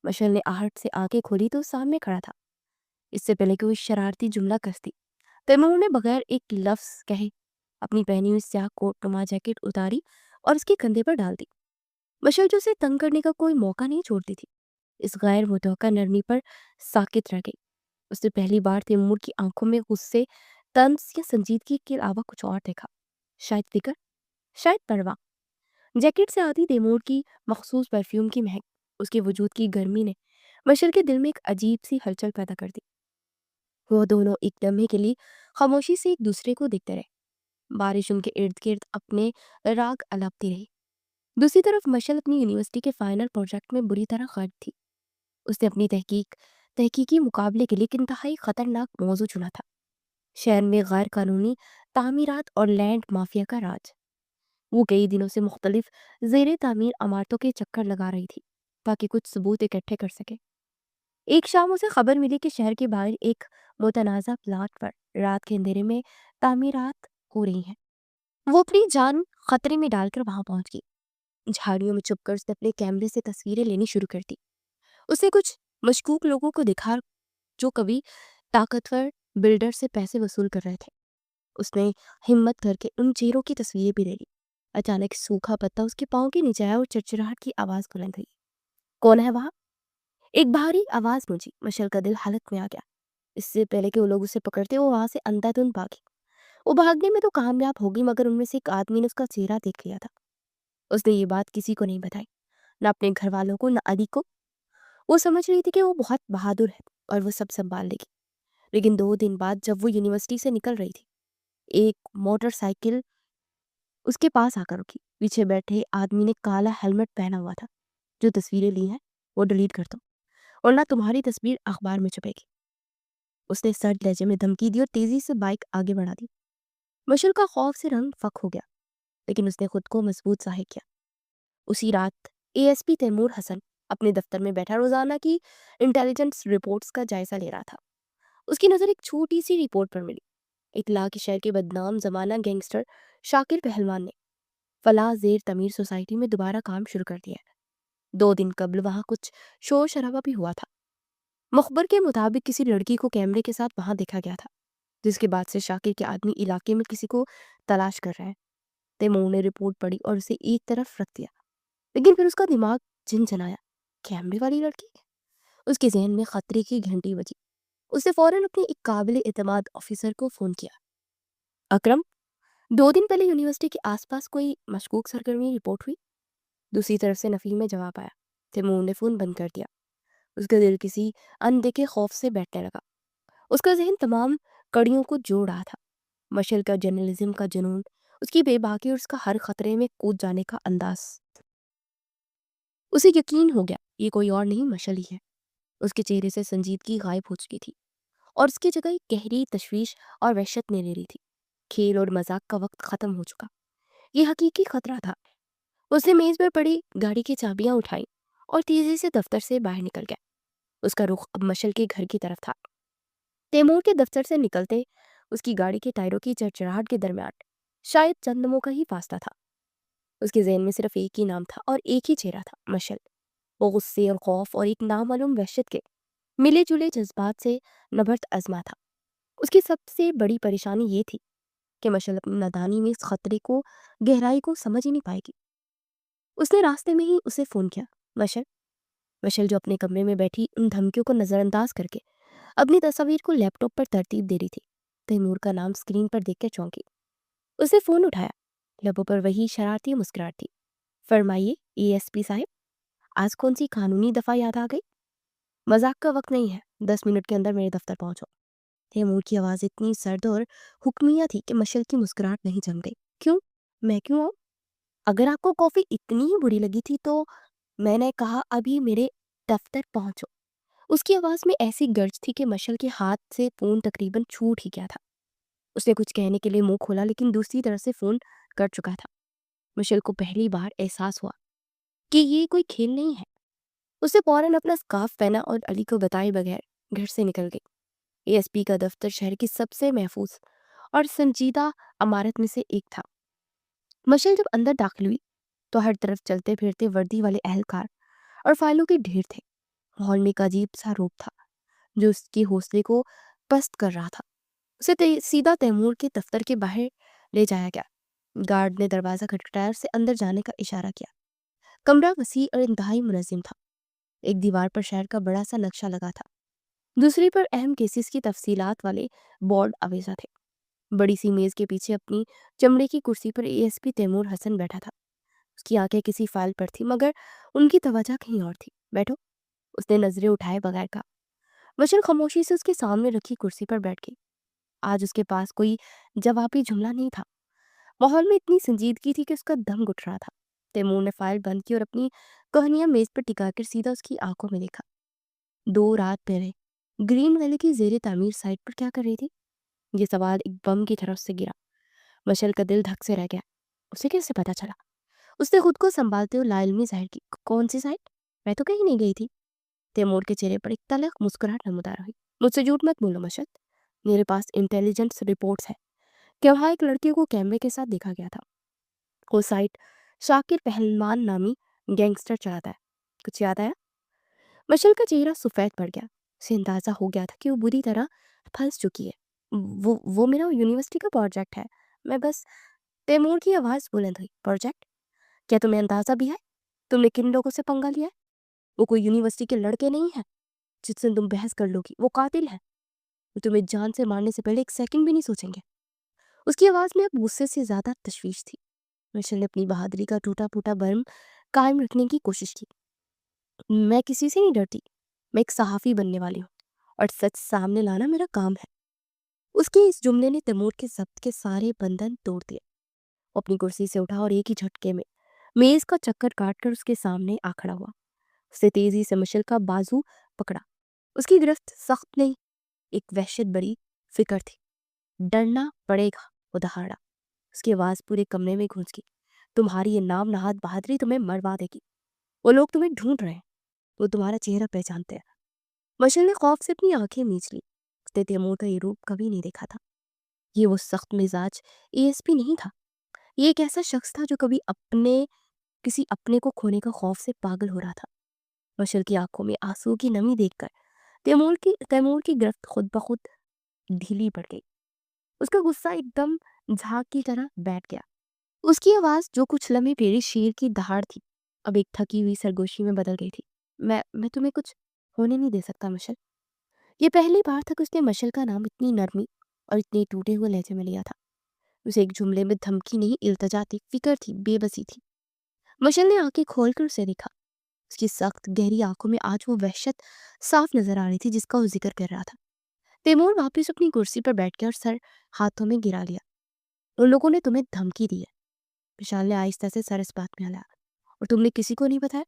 मशल ने आहट से आंखें खोली तो सामने खड़ा था। इससे पहले कि वो शरारती जुमला कसती, तैमूर ने बगैर एक लफ्ज कहे अपनी पहनी हुई स्याह कोट नुमा जैकेट उतारी और उसके कंधे पर डाल दी। मशल जो उसे तंग करने का कोई मौका नहीं छोड़ती थी, इस गैर मुतवक्का नरमी पर साकित रह गई। उसने पहली बार तैमूर की आंखों में गुस्से, तंज या संजीदगी के अलावा कुछ और देखा। शायद फिक्र, शायद परवाह। जैकेट से आती तैमूर की मखसूस परफ्यूम की महक, उसके वजूद की गर्मी ने मशल के दिल में एक अजीब सी हलचल पैदा कर दी। वो दोनों एक लम्हे के लिए खामोशी से एक दूसरे को देखते रहे। बारिश उनके इर्द गिर्द अपने राग अलापती रही। दूसरी तरफ मशल अपनी यूनिवर्सिटी के फाइनल प्रोजेक्ट में बुरी तरह गर्क थी। उसने अपनी तहकीकी मुकाबले के लिए एक इंतहाई खतरनाक मौजू चुना था, शहर में गैर कानूनी तामीरात और लैंड माफिया का राज। وہ कई दिनों से मुख्तलिफ जेर तामीर इमारतों के चक्कर लगा रही थी ताकि कुछ सबूत इकट्ठे कर सके। एक शाम उसे खबर मिली कि शहर के बाहर एक मुतनाज़ा प्लाट पर रात के अंधेरे में तामीरात हो रही हैं। वो अपनी जान खतरे में डालकर वहां पहुंच गई। झाड़ियों में छुपकर उसने अपने कैमरे से तस्वीरें लेनी शुरू कर दी। उसे कुछ मशकूक लोगों को दिखा जो कभी ताकतवर बिल्डर से पैसे वसूल कर रहे थे। उसने हिम्मत करके उन चेहरों की तस्वीरें भी ले ली। अचानक सूखा पत्ता उसके पाँव के नीचे आया और चिड़चिड़ाहट की आवाज बुलंद हुई। कौन है वहां? एक भारी आवाज गूंजी। मशल का दिल हालत में आ गया। इससे पहले कि वो लोग उसे पकड़ते वो वहां से अंधाधुंध भागी। वो भागने में तो कामयाब होगी मगर उनमें से एक आदमी ने उसका चेहरा देख लिया था। उसने ये बात किसी को नहीं बताई, न अपने घर वालों को, न अली को। वो समझ रही थी कि वो बहुत बहादुर है और वो सब संभाल लेगी। लेकिन 2 दिन बाद जब वो यूनिवर्सिटी से निकल रही थी, एक मोटरसाइकिल उसके पास आकर रुकी। पीछे बैठे आदमी ने काला हेलमेट पहना हुआ था। जो तस्वीरें ली हैं वो डिलीट कर दो, वरना तुम्हारी तस्वीर अखबार में छपेगी। उसने सर्द लहजे में धमकी दी और तेजी से बाइक आगे बढ़ा दी। मशल का खौफ से रंग फक हो गया, लेकिन उसने खुद को मजबूत जाहिर किया। उसी रात एएसपी तैमूर हसन अपने दफ्तर में बैठा रोजाना की इंटेलिजेंस रिपोर्ट्स का जायजा ले रहा था। उसकी नज़र एक छोटी सी रिपोर्ट पर मिली। इतला कि शहर के बदनाम जमाना गैंगस्टर शाकिर पहलवान ने फलाह जेर तमीर सोसाइटी में दोबारा काम शुरू कर दिया है। 2 दिन कबल वहां कुछ शोर शराबा भी हुआ था। मुखबर के मुताबिक किसी लड़की को कैमरे के साथ वहां देखा गया था, जिसके बाद से शाकिर के आदमी इलाके में किसी को तलाश कर रहे हैं। तैमूर ने रिपोर्ट पढ़ी और उसे एक तरफ रख दिया, लेकिन फिर उसका दिमाग झिनझनाया। कैमरे वाली लड़की? उसके जहन में खतरे की घंटी बजी। उसने फौरन अपने एक काबिल एतमाद ऑफिसर को फोन किया। अकरम, 2 दिन पहले यूनिवर्सिटी के आसपास कोई मशकूक सरगर्मी रिपोर्ट हुई? दूसरी तरफ से नफील में जवाब आया। तैमूर ने फोन बंद कर दिया। उसका दिल किसी अनदेखे खौफ से बैठने लगा। उसका जहन तमाम कड़ियों को जोड़ रहा था। मशल का जर्नलिज्म का जुनून, उसकी बेबाकी और उसका हर खतरे में कूद जाने का अंदाज। उसे यकीन हो गया ये कोई और नहीं, मशल ही है। उसके चेहरे से संजीदगी गायब हो चुकी थी और उसकी जगह एक गहरी तशवीश और वहशत ने ले ली थी। खेल और मजाक का वक्त खत्म हो चुका। ये हकीकी खतरा था। उसने मेज पर पड़ी गाड़ी की चाबियां उठाई और तेजी से दफ्तर से बाहर निकल गया। उसका रुख अब मशल के घर की तरफ था। तैमूर के दफ्तर से निकलते उसकी गाड़ी के टायरों की चरचराहट के दरमियान शायद चंद का ही फासला था। उसके जहन में सिर्फ एक ही नाम था और एक ही चेहरा था, मशल। वो गुस्से और खौफ और एक नामालूम वहशत के मिले जुले जज्बात से नभर्त अजमा था। उसकी सबसे बड़ी परेशानी ये थी कि मशल अपनी नादानी में इस खतरे को, गहराई को समझ ही नहीं पाएगी। उसने रास्ते में ही उसे फोन किया। मशल मशल जो अपने कमरे में बैठी उन धमकियों को नजरअंदाज करके अपनी तस्वीर को लैपटॉप पर तरतीब दे रही थी, तैमूर का नाम स्क्रीन पर देखकर चौंकी। उसने फोन उठाया। लबों पर वही शरारती मुस्कुराहट थी। फरमाइए एएसपी साहब, आज कौन सी कानूनी दफा याद आ गई? मजाक का वक्त नहीं है, 10 मिनट के अंदर मेरे दफ्तर पहुंचो। तैमूर की आवाज इतनी सर्द और हुक्मिया थी कि मशल की मुस्कुराहट नहीं जम गई। क्यों? मैं क्यों आऊं? अगर आपको कॉफी इतनी ही बुरी लगी थी तो मैंने कहा अभी मेरे दफ्तर पहुंचो। उसकी आवाज में ऐसी गर्ज थी कि मशल के हाथ से फोन तकरीबन छूट ही गया था। उसने कुछ कहने के लिए मुंह खोला, लेकिन दूसरी तरफ से फोन कट चुका था। मशल को पहली बार एहसास हुआ कि ये कोई खेल नहीं है। उसने फौरन अपना स्कार्फ पहना और अली को बताए बगैर घर से निकल गई। एएसपी का दफ्तर शहर की सबसे महफूज और संजीदा इमारत में से एक था। मशल जब अंदर दाखिल हुई तो हर तरफ चलते फिरते वर्दी वाले एहलकार और फाइलों के ढेर थे। माहौल में एक अजीब सा रूप था जो उसके हौसले को पस्त कर रहा था। उसे सीधा तैमूर के दफ्तर के बाहर ले जाया गया। गार्ड ने दरवाजा खटखटाया और उसे अंदर जाने का इशारा किया। कमरा वसी और इंतहाई मुनज़्ज़म था। एक दीवार पर शहर का बड़ा सा नक्शा लगा था। दूसरी पर अहम केसेस की तफसीलात वाले बोर्ड आवेजा थे। बड़ी सी मेज के पीछे अपनी चमड़े की कुर्सी पर एएसपी तैमूर हसन बैठा था। उसकी आंखें किसी फाइल पर थी मगर उनकी तवज्जो कहीं और थी। बैठो, उसने नजरें उठाए बगैर कहा। वचन खामोशी से उसके सामने रखी कुर्सी पर बैठ गई। आज उसके पास कोई जवाबी जुमला नहीं था। माहौल में इतनी संजीदगी थी कि उसका दम घुट रहा था। तैमूर ने फाइल बंद की और अपनी कहानियां मेज पर टिकाकर सीधा उसकी आंखों में देखा। 2 रात पहले ग्रीन वैली की जेर तामीर साइट पर क्या कर रही थी? ये सवाल एक बम की तरफ से गिरा। मशल का दिल धक से रह गया। उसे कैसे पता चला? उसने खुद को संभालते हुए लाइलमी जाहिर की। कौन सी साइट? मैं तो कहीं नहीं गई थी। तैमूर के चेहरे पर एक तलख मुस्कुराहट नमूदार हुई। मुझसे झूठ मत बोलो मशद, मेरे पास इंटेलिजेंस रिपोर्ट्स है कि वहाँ एक लड़की को कैमरे के साथ देखा गया था। वो साइट शाकिर पहलवान नामी गैंगस्टर चलाता है। कुछ याद आया? मशल का चेहरा सफ़ेद पड़ गया। उसे अंदाज़ा हो गया था कि वो बुरी तरह फंस चुकी है। वो मेरा यूनिवर्सिटी का प्रोजेक्ट है। मैं बस तैमूर की आवाज़ बुलंद हुई। प्रोजेक्ट? क्या तुम्हें अंदाज़ा भी है तुमने किन लोगों से पंगा लिया है? वो कोई यूनिवर्सिटी के लड़के नहीं है जिससे तुम बहस कर लोगी। वो कातिल है। वो तुम्हें जान से मारने से पहले एक सेकंड भी नहीं सोचेंगे। उसकी आवाज़ में अब गुस्से से ज़्यादा तशवीश थी। मिशेल ने अपनी बहादुरी का टूटा फूटा भरम कायम रखने की कोशिश की। मैं किसी से नहीं डरती। मैं एक सहाफ़ी बनने वाली हूँ और सच सामने लाना मेरा काम है। उसके इस जुमले ने तैमूर के ज़ब्त के सारे बंधन तोड़ दिए। वो अपनी कुर्सी से उठा और एक ही झटके में मेज़ का चक्कर काटकर उसके सामने आ खड़ा हुआ। उसने तेज़ी से मिशेल का बाजू पकड़ा। उसकी गिरफ्त सख्त नहीं, एक वहशत बड़ी फिक्र थी। डरना पड़ेगा, वो दहाड़ा। उसकी आवाज़ पूरे कमरे में गूंज गई। तुम्हारी ये नाम नहाद बहादुरी तुम्हें मरवा देगी। वो लोग तुम्हें ढूंढ रहे हैं। वो तुम्हारा चेहरा पहचानते हैं। मशल ने खौफ से अपनी आंखें मींच ली। उसने तैमूर का ये रूप कभी नहीं देखा था। ये वो सख्त मिजाज एएसपी नहीं था। ये एक ऐसा शख्स था जो कभी किसी अपने को खोने का खौफ से पागल हो रहा था। मशल की आंखों में आंसू की नमी देखकर तैमूर की गिरफ्त खुद ब खुद ढीली पड़ गई। उसका गुस्सा एकदम झाग की तरह बैठ गया। उसकी आवाज़ जो कुछ लम्हे पहले शेर की दहाड़ थी, अब एक थकी हुई सरगोशी में बदल गई थी। मैं तुम्हें कुछ होने नहीं दे सकता मशल। ये पहली बार था कि उसने मशल का नाम इतनी नरमी और इतने टूटे हुए लहजे में लिया था। उसे एक जुमले में धमकी नहीं, इल्तजा थी, फिक्र थी, बेबसी थी। मशल ने आंखें खोलकर उसे देखा। उसकी सख्त गहरी आंखों में आज वो वहशत साफ नजर आ रही थी जिसका वो जिक्र कर रहा था। तैमूर वापस अपनी कुर्सी पर बैठ गया और सर हाथों में गिरा लिया। उन लोगों ने तुम्हें धमकी दी है, विशाल ने आहिस्ता से सर इस बात में हिलाया। और तुमने किसी को नहीं बताया?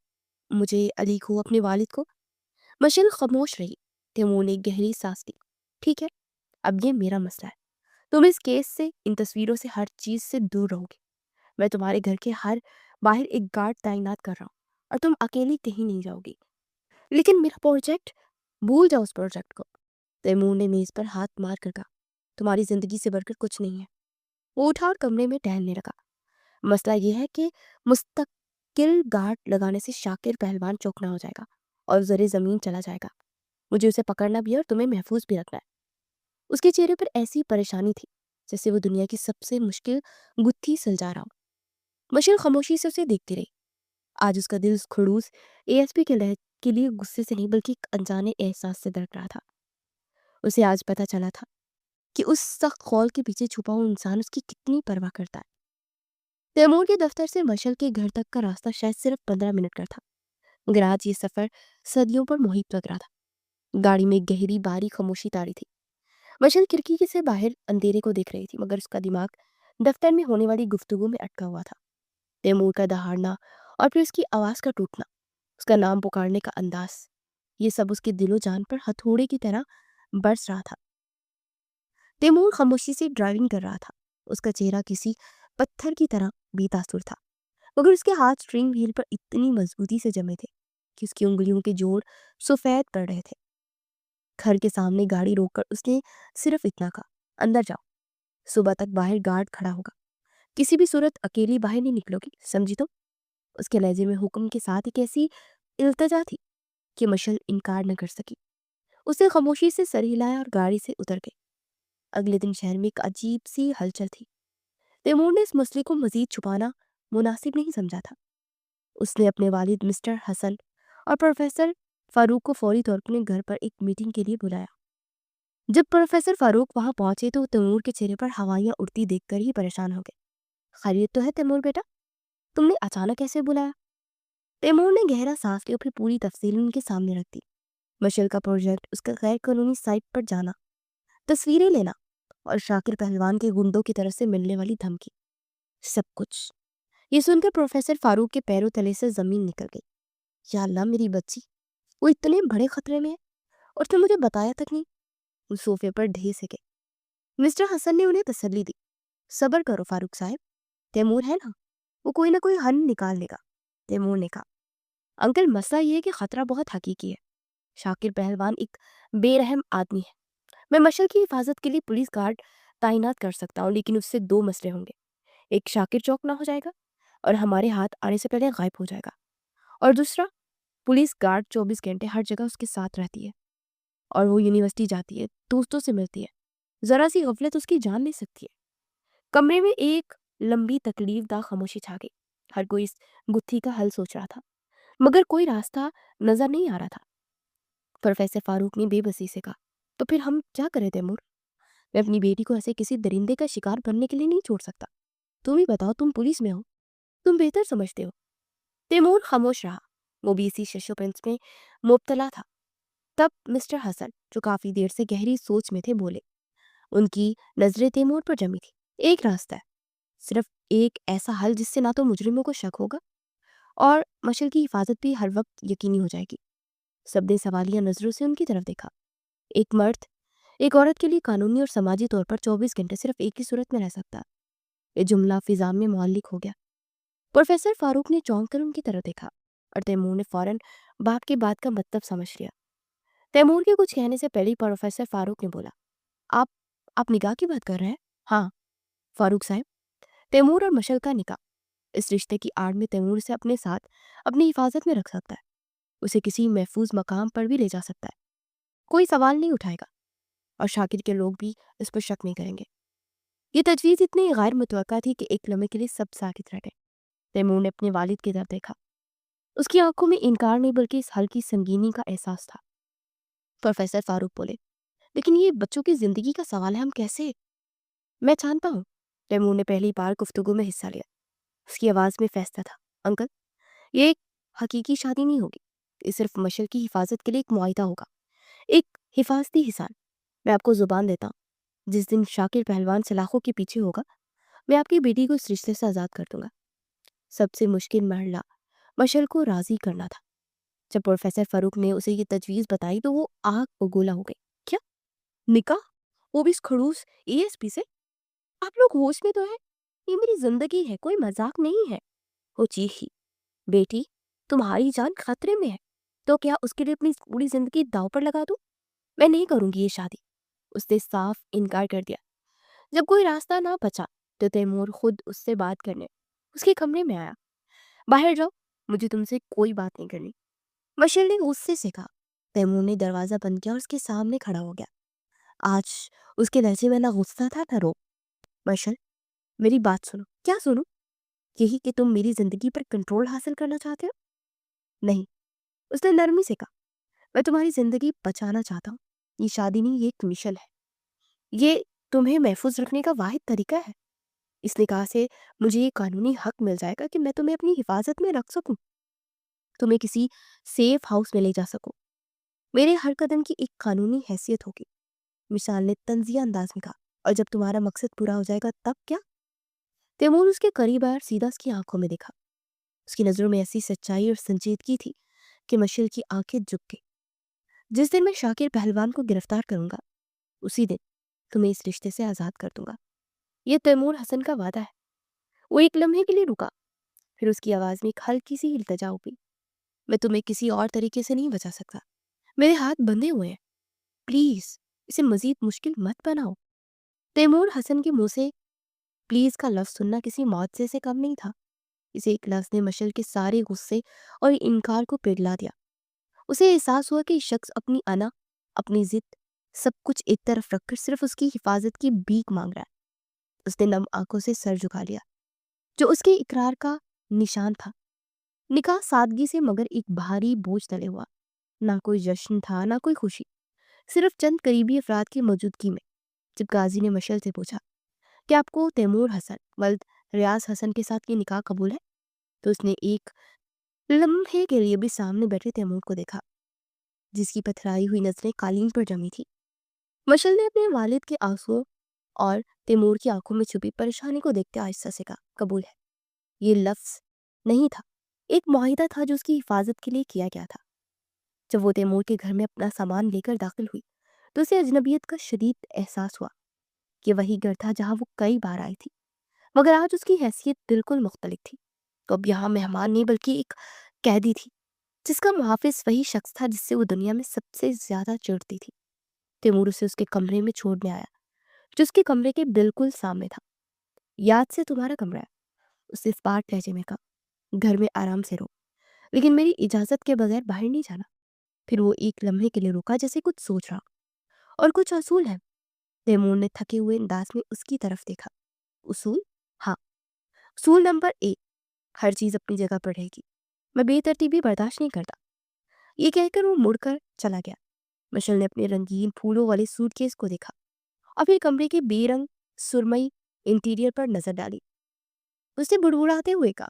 मुझे, अली को, अपने वालिद को? मशीन खामोश रही। तैमूर ने एक गहरी सांस ली। ठीक है, अब ये मेरा मसला है। तुम इस केस से, इन तस्वीरों से, हर चीज से दूर रहोगे। मैं तुम्हारे घर के हर बाहर एक गार्ड तैनात कर रहा हूँ और तुम अकेली कहीं नहीं जाओगी। लेकिन मेरा प्रोजेक्ट, भूल जाओ उस प्रोजेक्ट को। तैमूर ने मेज पर हाथ मार कर कहा, तुम्हारी जिंदगी से बढ़कर कुछ नहीं है। वो उठा और कमरे में टहलने लगा। मसला यह है कि मुस्तकिल गार्ड लगाने से शाकिर पहलवान चौकना हो जाएगा और जरे जमीन चला जाएगा। मुझे उसे पकड़ना भी है और तुम्हें महफूज भी रखना है। उसके चेहरे पर ऐसी परेशानी थी जैसे वो दुनिया की सबसे मुश्किल गुत्थी सुलझा रहा हो। मशीन खामोशी से उसे देखती रही। आज उसका दिल उस खड़ूस एएसपी के लिए गुस्से से नहीं बल्कि एक अनजाने एहसास से धड़क रहा था। उसे आज पता चला था कि उस सख्त खौल के पीछे छुपा हुआ इंसान उसकी कितनी परवाह करता है। तैमूर के दफ्तर से मशल के घर तक का रास्ता शायद सिर्फ 15 मिनट का था, मगर आज ये सफर सदियों पर मुहित लग रहा था। गाड़ी में एक गहरी बारी खामोशी ताड़ी थी। मशल खिड़की से बाहर अंधेरे को देख रही थी, मगर उसका दिमाग दफ्तर में होने वाली गुफ्तगू में अटका हुआ था। तैमूर का दहाड़ना और फिर उसकी आवाज का टूटना, उसका नाम पुकारने का अंदाज, ये सब उसके दिलो जान पर हथौड़े की तरह बरस रहा था। तैमूर खामोशी से ड्राइविंग कर रहा था। उसका चेहरा किसी पत्थर की तरह बेतासुर था, मगर उसके हाथ स्टीयरिंग व्हील पर इतनी मजबूती से जमे थे कि उसकी उंगलियों के जोड़ सफेद पड़ रहे थे। घर के सामने गाड़ी रोककर उसने सिर्फ इतना कहा, अंदर जाओ, सुबह तक बाहर गार्ड खड़ा होगा। किसी भी सूरत अकेली बाहर नहीं निकलोगी, समझी तो? उसके लहजे में हुक्म के साथ एक ऐसी इल्तजा थी कि मशल इनकार न कर सकी। उसने खामोशी से सर हिलाया और गाड़ी से उतर गई। अगले दिन शहर में एक अजीब सी हलचल थी। तैमूर ने इस मसले को मजीद छुपाना मुनासिब नहीं समझा था। उसने अपने वालिद मिस्टर हसन और प्रोफेसर फारूक को फौरी तौर पर अपने घर पर एक मीटिंग के लिए बुलाया। जब प्रोफेसर फारूक वहां पहुंचे तो तैमूर के चेहरे पर हवाइयां उड़ती देखकर ही परेशान हो गए। खैरियत तो है तैमूर बेटा? तुमने अचानक कैसे बुलाया? तैमूर ने गहरा सांस लिया और फिर पूरी तफसील उनके सामने रख दी। मशल का प्रोजेक्ट, उसका गैर कानूनी साइट पर जाना, तस्वीरें लेना और शाकिर पहलवान के गुंडों की तरफ से मिलने वाली धमकी, सब कुछ। ये सुनकर प्रोफेसर फारूक के पैरों तले से जमीन निकल गई। या अल्लाह, मेरी बच्ची, वो इतने बड़े खतरे में है और तुम मुझे बताया तक नहीं। वो सोफे पर ढेर से गए। मिस्टर हसन ने उन्हें तसल्ली दी। सब्र करो फारूक साहब, तैमूर है ना, वो कोई ना कोई हल निकाल लेगा। तैमूर ने कहा, अंकल मसला ये है कि खतरा बहुत हकीकी है। शाकिर पहलवान एक बेरहम आदमी है। मैं मशल की हिफाजत के लिए पुलिस गार्ड तैनात कर सकता हूँ, लेकिन उससे दो मसले होंगे। एक, शाकिर चौकना हो जाएगा और हमारे हाथ आने से पहले गायब हो जाएगा, और दूसरा, पुलिस गार्ड 24 घंटे हर जगह उसके साथ रहती है, और वो यूनिवर्सिटी जाती है, दोस्तों से मिलती है। जरा सी गफलत उसकी जान ले सकती है। कमरे में एक लंबी तकलीफदा खामोशी छा गई। हर कोई इस गुत्थी का हल सोच रहा था, मगर कोई रास्ता नजर नहीं आ रहा था। प्रोफेसर फारूक ने बेबसी से कहा, तो फिर हम क्या करें तैमूर? मैं अपनी बेटी को ऐसे किसी दरिंदे का शिकार बनने के लिए नहीं छोड़ सकता। तुम ही बताओ, तुम पुलिस में हो, तुम बेहतर समझते हो। तैमूर खामोश रहा। वो भी इसी सस्पेंस में मुब्तला था। तब मिस्टर हसन, जो काफी देर से गहरी सोच में थे, बोले। उनकी नजरें तैमूर पर जमी थी। एक रास्ता है, सिर्फ एक ऐसा हल जिससे ना तो मुजरिमों को शक होगा और मशल की हिफाजत भी हर वक्त यकीनी हो जाएगी। सबने सवालिया नजरों से उनकी तरफ देखा। एक मर्द एक औरत के लिए कानूनी और समाजी तौर पर 24 घंटे सिर्फ एक ही सूरत में रह सकता है। ये जुमला फिजा में मुअल्लिक हो गया। प्रोफेसर फारूक ने चौंक कर उनकी तरफ देखा और तैमूर ने फौरन बाप की बात का मतलब समझ लिया। तैमूर के कुछ कहने से पहले ही प्रोफेसर फारूक ने बोला, आप आप निकाह की बात कर रहे हैं? हाँ फारूक साहब, तैमूर और मशल का निकाह। इस रिश्ते की आड़ में तैमूर से अपने साथ अपनी हिफाजत में रख सकता है, उसे किसी महफूज मकाम पर भी ले जा सकता है। कोई सवाल नहीं उठाएगा और शाकिर के लोग भी इस पर शक नहीं करेंगे। ये तजवीज़ इतनी गैर मुतवक्का थी कि एक लम्हे के लिए सब साकित रह गए। तैमूर ने अपने वालिद की तरफ देखा। उसकी आंखों में इनकार नहीं बल्कि इस हल की संगीनी का एहसास था। प्रोफेसर फारूक बोले, लेकिन ये बच्चों की जिंदगी का सवाल है, हम कैसे? मैं जानता हूँ। तैमूर ने पहली बार गुफ्तगू में हिस्सा लिया। उसकी आवाज़ में फैसला था। अंकल, ये एक हकीकी शादी नहीं होगी। ये सिर्फ मशल की हिफाजत के लिए एक मुआहिदा होगा, एक हिफाजती हिसान। मैं आपको जुबान देता हूँ, जिस दिन शाकिर पहलवान सलाखों के पीछे होगा, मैं आपकी बेटी को इस रिश्ते से आज़ाद कर दूंगा। सबसे मुश्किल मरला मशल को राजी करना था। जब प्रोफेसर फारूक ने उसे ये तजवीज़ बताई तो वो आग बगोला हो गई। क्या निकाह, वो भी इस खड़ूस एएसपी से? आप लोग होश में तो है? ये मेरी जिंदगी है, कोई मजाक नहीं है। वो चीखी, बेटी तुम्हारी जान खतरे में है, तो क्या उसके लिए अपनी पूरी जिंदगी दांव पर लगा दूं? मैं नहीं करूंगी ये शादी। उसने साफ इनकार कर दिया। जब कोई रास्ता ना बचा तो तैमूर खुद उससे बात करने उसके कमरे में आया। बाहर जाओ, मुझे तुमसे कोई बात नहीं करनी, मशल ने गुस्से से कहा। तैमूर ने दरवाजा बंद किया और उसके सामने खड़ा हो गया। आज उसके लहजे में ना गुस्सा था ना रोब। मशल, मेरी बात सुनो। क्या सुनो? यही कि तुम मेरी जिंदगी पर कंट्रोल हासिल करना चाहते हो? नहीं, उसने नरमी से कहा। मैं तुम्हारी जिंदगी बचाना चाहता हूँ। ये शादी नहीं, ये एक मिशन है। ये तुम्हें महफूज रखने का वाहिद तरीका है। इस निकाह से मुझे ये कानूनी हक मिल जाएगा कि मैं तुम्हें अपनी हिफाजत में रख सकूं, तुम्हें किसी सेफ हाउस में ले जा सकूं। मेरे हर कदम की एक कानूनी हैसियत होगी। मिसाल ने तंजिया अंदाज में कहा। और जब तुम्हारा मकसद पूरा हो जाएगा तब क्या? तैमूर उसके करीब आया और सीधा उसकी आंखों में देखा। उसकी नजरों में ऐसी सच्चाई और संजीदगी थी कि मशल की आंखें झुक गई। जिस दिन मैं शाकिर पहलवान को गिरफ्तार करूंगा, उसी दिन तुम्हें इस रिश्ते से आजाद कर दूंगा। यह तैमूर हसन का वादा है। वो एक लम्हे के लिए रुका, फिर उसकी आवाज में एक हल्की सी इल्तजा हुई। मैं तुम्हें किसी और तरीके से नहीं बचा सकता। मेरे हाथ बंधे हुए हैं। प्लीज इसे मजीद मुश्किल मत बनाओ। तैमूर हसन के मुंह से प्लीज का लफ्ज सुनना किसी मुआवजे से कम नहीं था। इसे एक लफ्ज ने मशल के सारे गुस्से और इनकार को पिघला दिया। उसे एहसास हुआ कि शख्स अपनी अना, अपनी जिद, सब कुछ एक तरफ रखकर सिर्फ उसकी हिफाजत की भीख मांग रहा है। उसने नम आंखों से सर झुका लिया, जो उसके इकरार का निशान था। निकाह सादगी से मगर एक भारी बोझ तले हुआ। ना कोई जश्न था, ना कोई खुशी, सिर्फ चंद करीबी अफराद की मौजूदगी में। जब गाजी ने मशल से पूछा कि आपको तैमूर हसन वल्द रियाज हसन के साथ ये निकाह कबूल है, तो उसने एक लम्हे के लिए भी सामने बैठे तैमूर को देखा, जिसकी पथराई हुई नजरें कालीन पर जमी थी। मशल ने अपने वालिद के आंसुओं और तैमूर की आंखों में छुपी परेशानी को देखते आहिस्ता से कहा, कबूल है। ये लफ्ज नहीं था, एक मुआहिदा था जो उसकी हिफाजत के लिए किया गया था। जब वो तैमूर के घर में अपना सामान लेकर दाखिल हुई तो उसे अजनबियत का शदीद एहसास हुआ। कि वही घर था जहां वो कई बार आई थी। مگر آج اس کی حیثیت بالکل مختلف تھی۔ تو اب یہاں مہمان نہیں بلکہ ایک قیدی تھی، جس کا محافظ وہی شخص تھا جس سے وہ دنیا میں سب سے زیادہ چڑھتی تھی۔ تیمور اسے اس کے کمرے میں چھوڑنے آیا، جو اس کے کمرے کے بالکل سامنے تھا۔ یاد سے تمہارا کمرہ ہے، اس نے اسپاٹ لہجے میں کہا، گھر میں آرام سے رہو، لیکن میری اجازت کے بغیر باہر نہیں جانا۔ پھر وہ ایک لمحے کے لیے رکا، جیسے کچھ سوچ رہا۔ اور کچھ اصول ہیں؟ تیمور نے تھکے ہوئے انداز میں اس کی طرف دیکھا۔ اصول؟ ہاں، اصول نمبر 1، ہر چیز اپنی جگہ پر رہے گی، میں بے ترتیبی برداشت نہیں کرتا۔ یہ کہہ کر وہ مڑ کر چلا گیا۔ مشل نے اپنے رنگین پھولوں والے سوٹ کیس کو دیکھا اور پھر کمرے کے بے رنگ سرمئی انٹیریئر پر نظر ڈالی۔ اس نے بڑبڑاتے ہوئے کہا،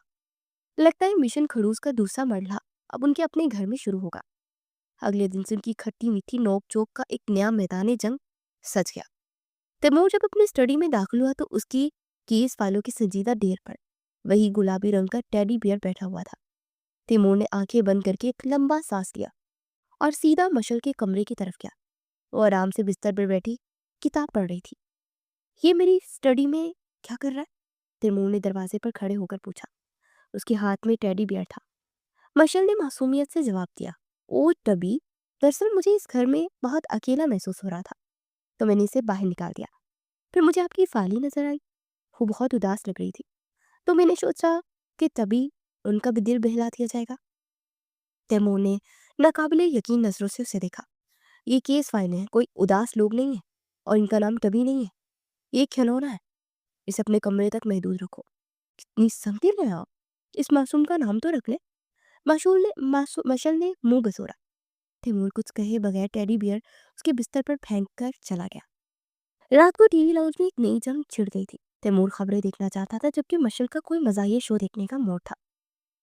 لگتا ہے مشن خروس کا دوسرا مرحلہ اب ان کے اپنے گھر میں شروع ہوگا۔ اگلے دن سے ان کی کھٹی میٹھی نوک چوک کا ایک نیا میدان جنگ سج گیا۔ تیمور جب اپنی اسٹڈی میں داخل ہوا تو اس کی کیس فائلوں کی سنجیدہ ڈھیر پر وہی گلابی رنگ کا ٹیڈی بیئر بیٹھا ہوا تھا۔ تیمور نے آنکھیں بند کر کے ایک لمبا سانس لیا اور سیدھا مشل کے کمرے کی طرف گیا۔ وہ آرام سے بستر پر بیٹھی کتاب پڑھ رہی تھی۔ یہ میری اسٹڈی میں کیا کر رہا ہے؟ تیمور نے دروازے پر کھڑے ہو کر پوچھا۔ اس کے ہاتھ میں ٹیڈی بیئر تھا۔ مشل نے معصومیت سے جواب دیا، او ٹبی، دراصل مجھے اس گھر میں بہت اکیلا محسوس ہو رہا تھا تو میں نے اسے باہر نکال دیا۔ پھر مجھے آپ کی فائل ہی نظر آئی، وہ بہت اداس لگ رہی تھی، تو میں نے سوچا کہ تبھی ان کا بھی دل بہلا دیا جائے گا۔ تیمور نے ناقابل یقین نظروں سے اسے دیکھا۔ یہ کیس فائلیں ہیں، کوئی اداس لوگ نہیں ہیں، اور ان کا نام ٹبی نہیں ہے، یہ ایک کھلونا ہے، اسے اپنے کمرے تک محدود رکھو۔ کتنی سختی میں آپ، اس معصوم کا نام تو رکھ لیں۔ مشل نے منہ بسورا۔ تیمور کچھ کہے بغیر ٹیڈی بیئر اس کے بستر پر پھینک کر چلا گیا۔ رات کو ٹی وی لاؤنج میں ایک نئی جنگ چھڑ گئی تھی۔ تیمور خبریں دیکھنا چاہتا تھا جبکہ مشل کا کوئی مزاحیہ شو دیکھنے کا موڈ تھا۔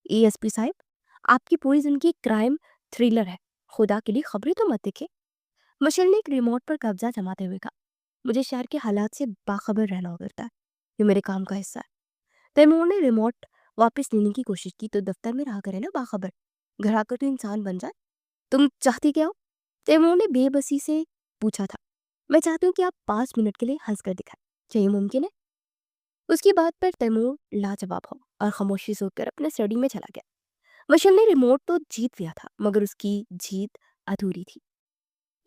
اے ایس پی صاحب، آپ کی پوری زندگی کرائم تھرلر ہے، خدا کے لیے خبریں تو مت دیکھیں۔ مشل نے ایک ریموٹ پر قبضہ جماتے ہوئے کہا، مجھے شہر کے حالات سے باخبر رہنا ہوتا ہے، یہ میرے کام کا حصہ ہے۔ تیمور نے ریموٹ واپس لینے کی کوشش کی تو دفتر میں رہا کرے نا باخبر، گھر آ کر تو انسان بن جائے۔ تم چاہتی کیا ہو؟ تیمور نے بے بسی سے پوچھا تھا۔ میں چاہتی ہوں کہ آپ 5 منٹ کے لیے ہنس کر دکھائیں، کیا یہ ممکن ہے؟ اس کی بات پر تیمور لاجواب ہو اور خاموشی سے اٹھ کر اپنے اسٹڈی میں چلا گیا۔ مشل نے ریموٹ تو جیت لیا تھا مگر اس کی جیت ادھوری تھی۔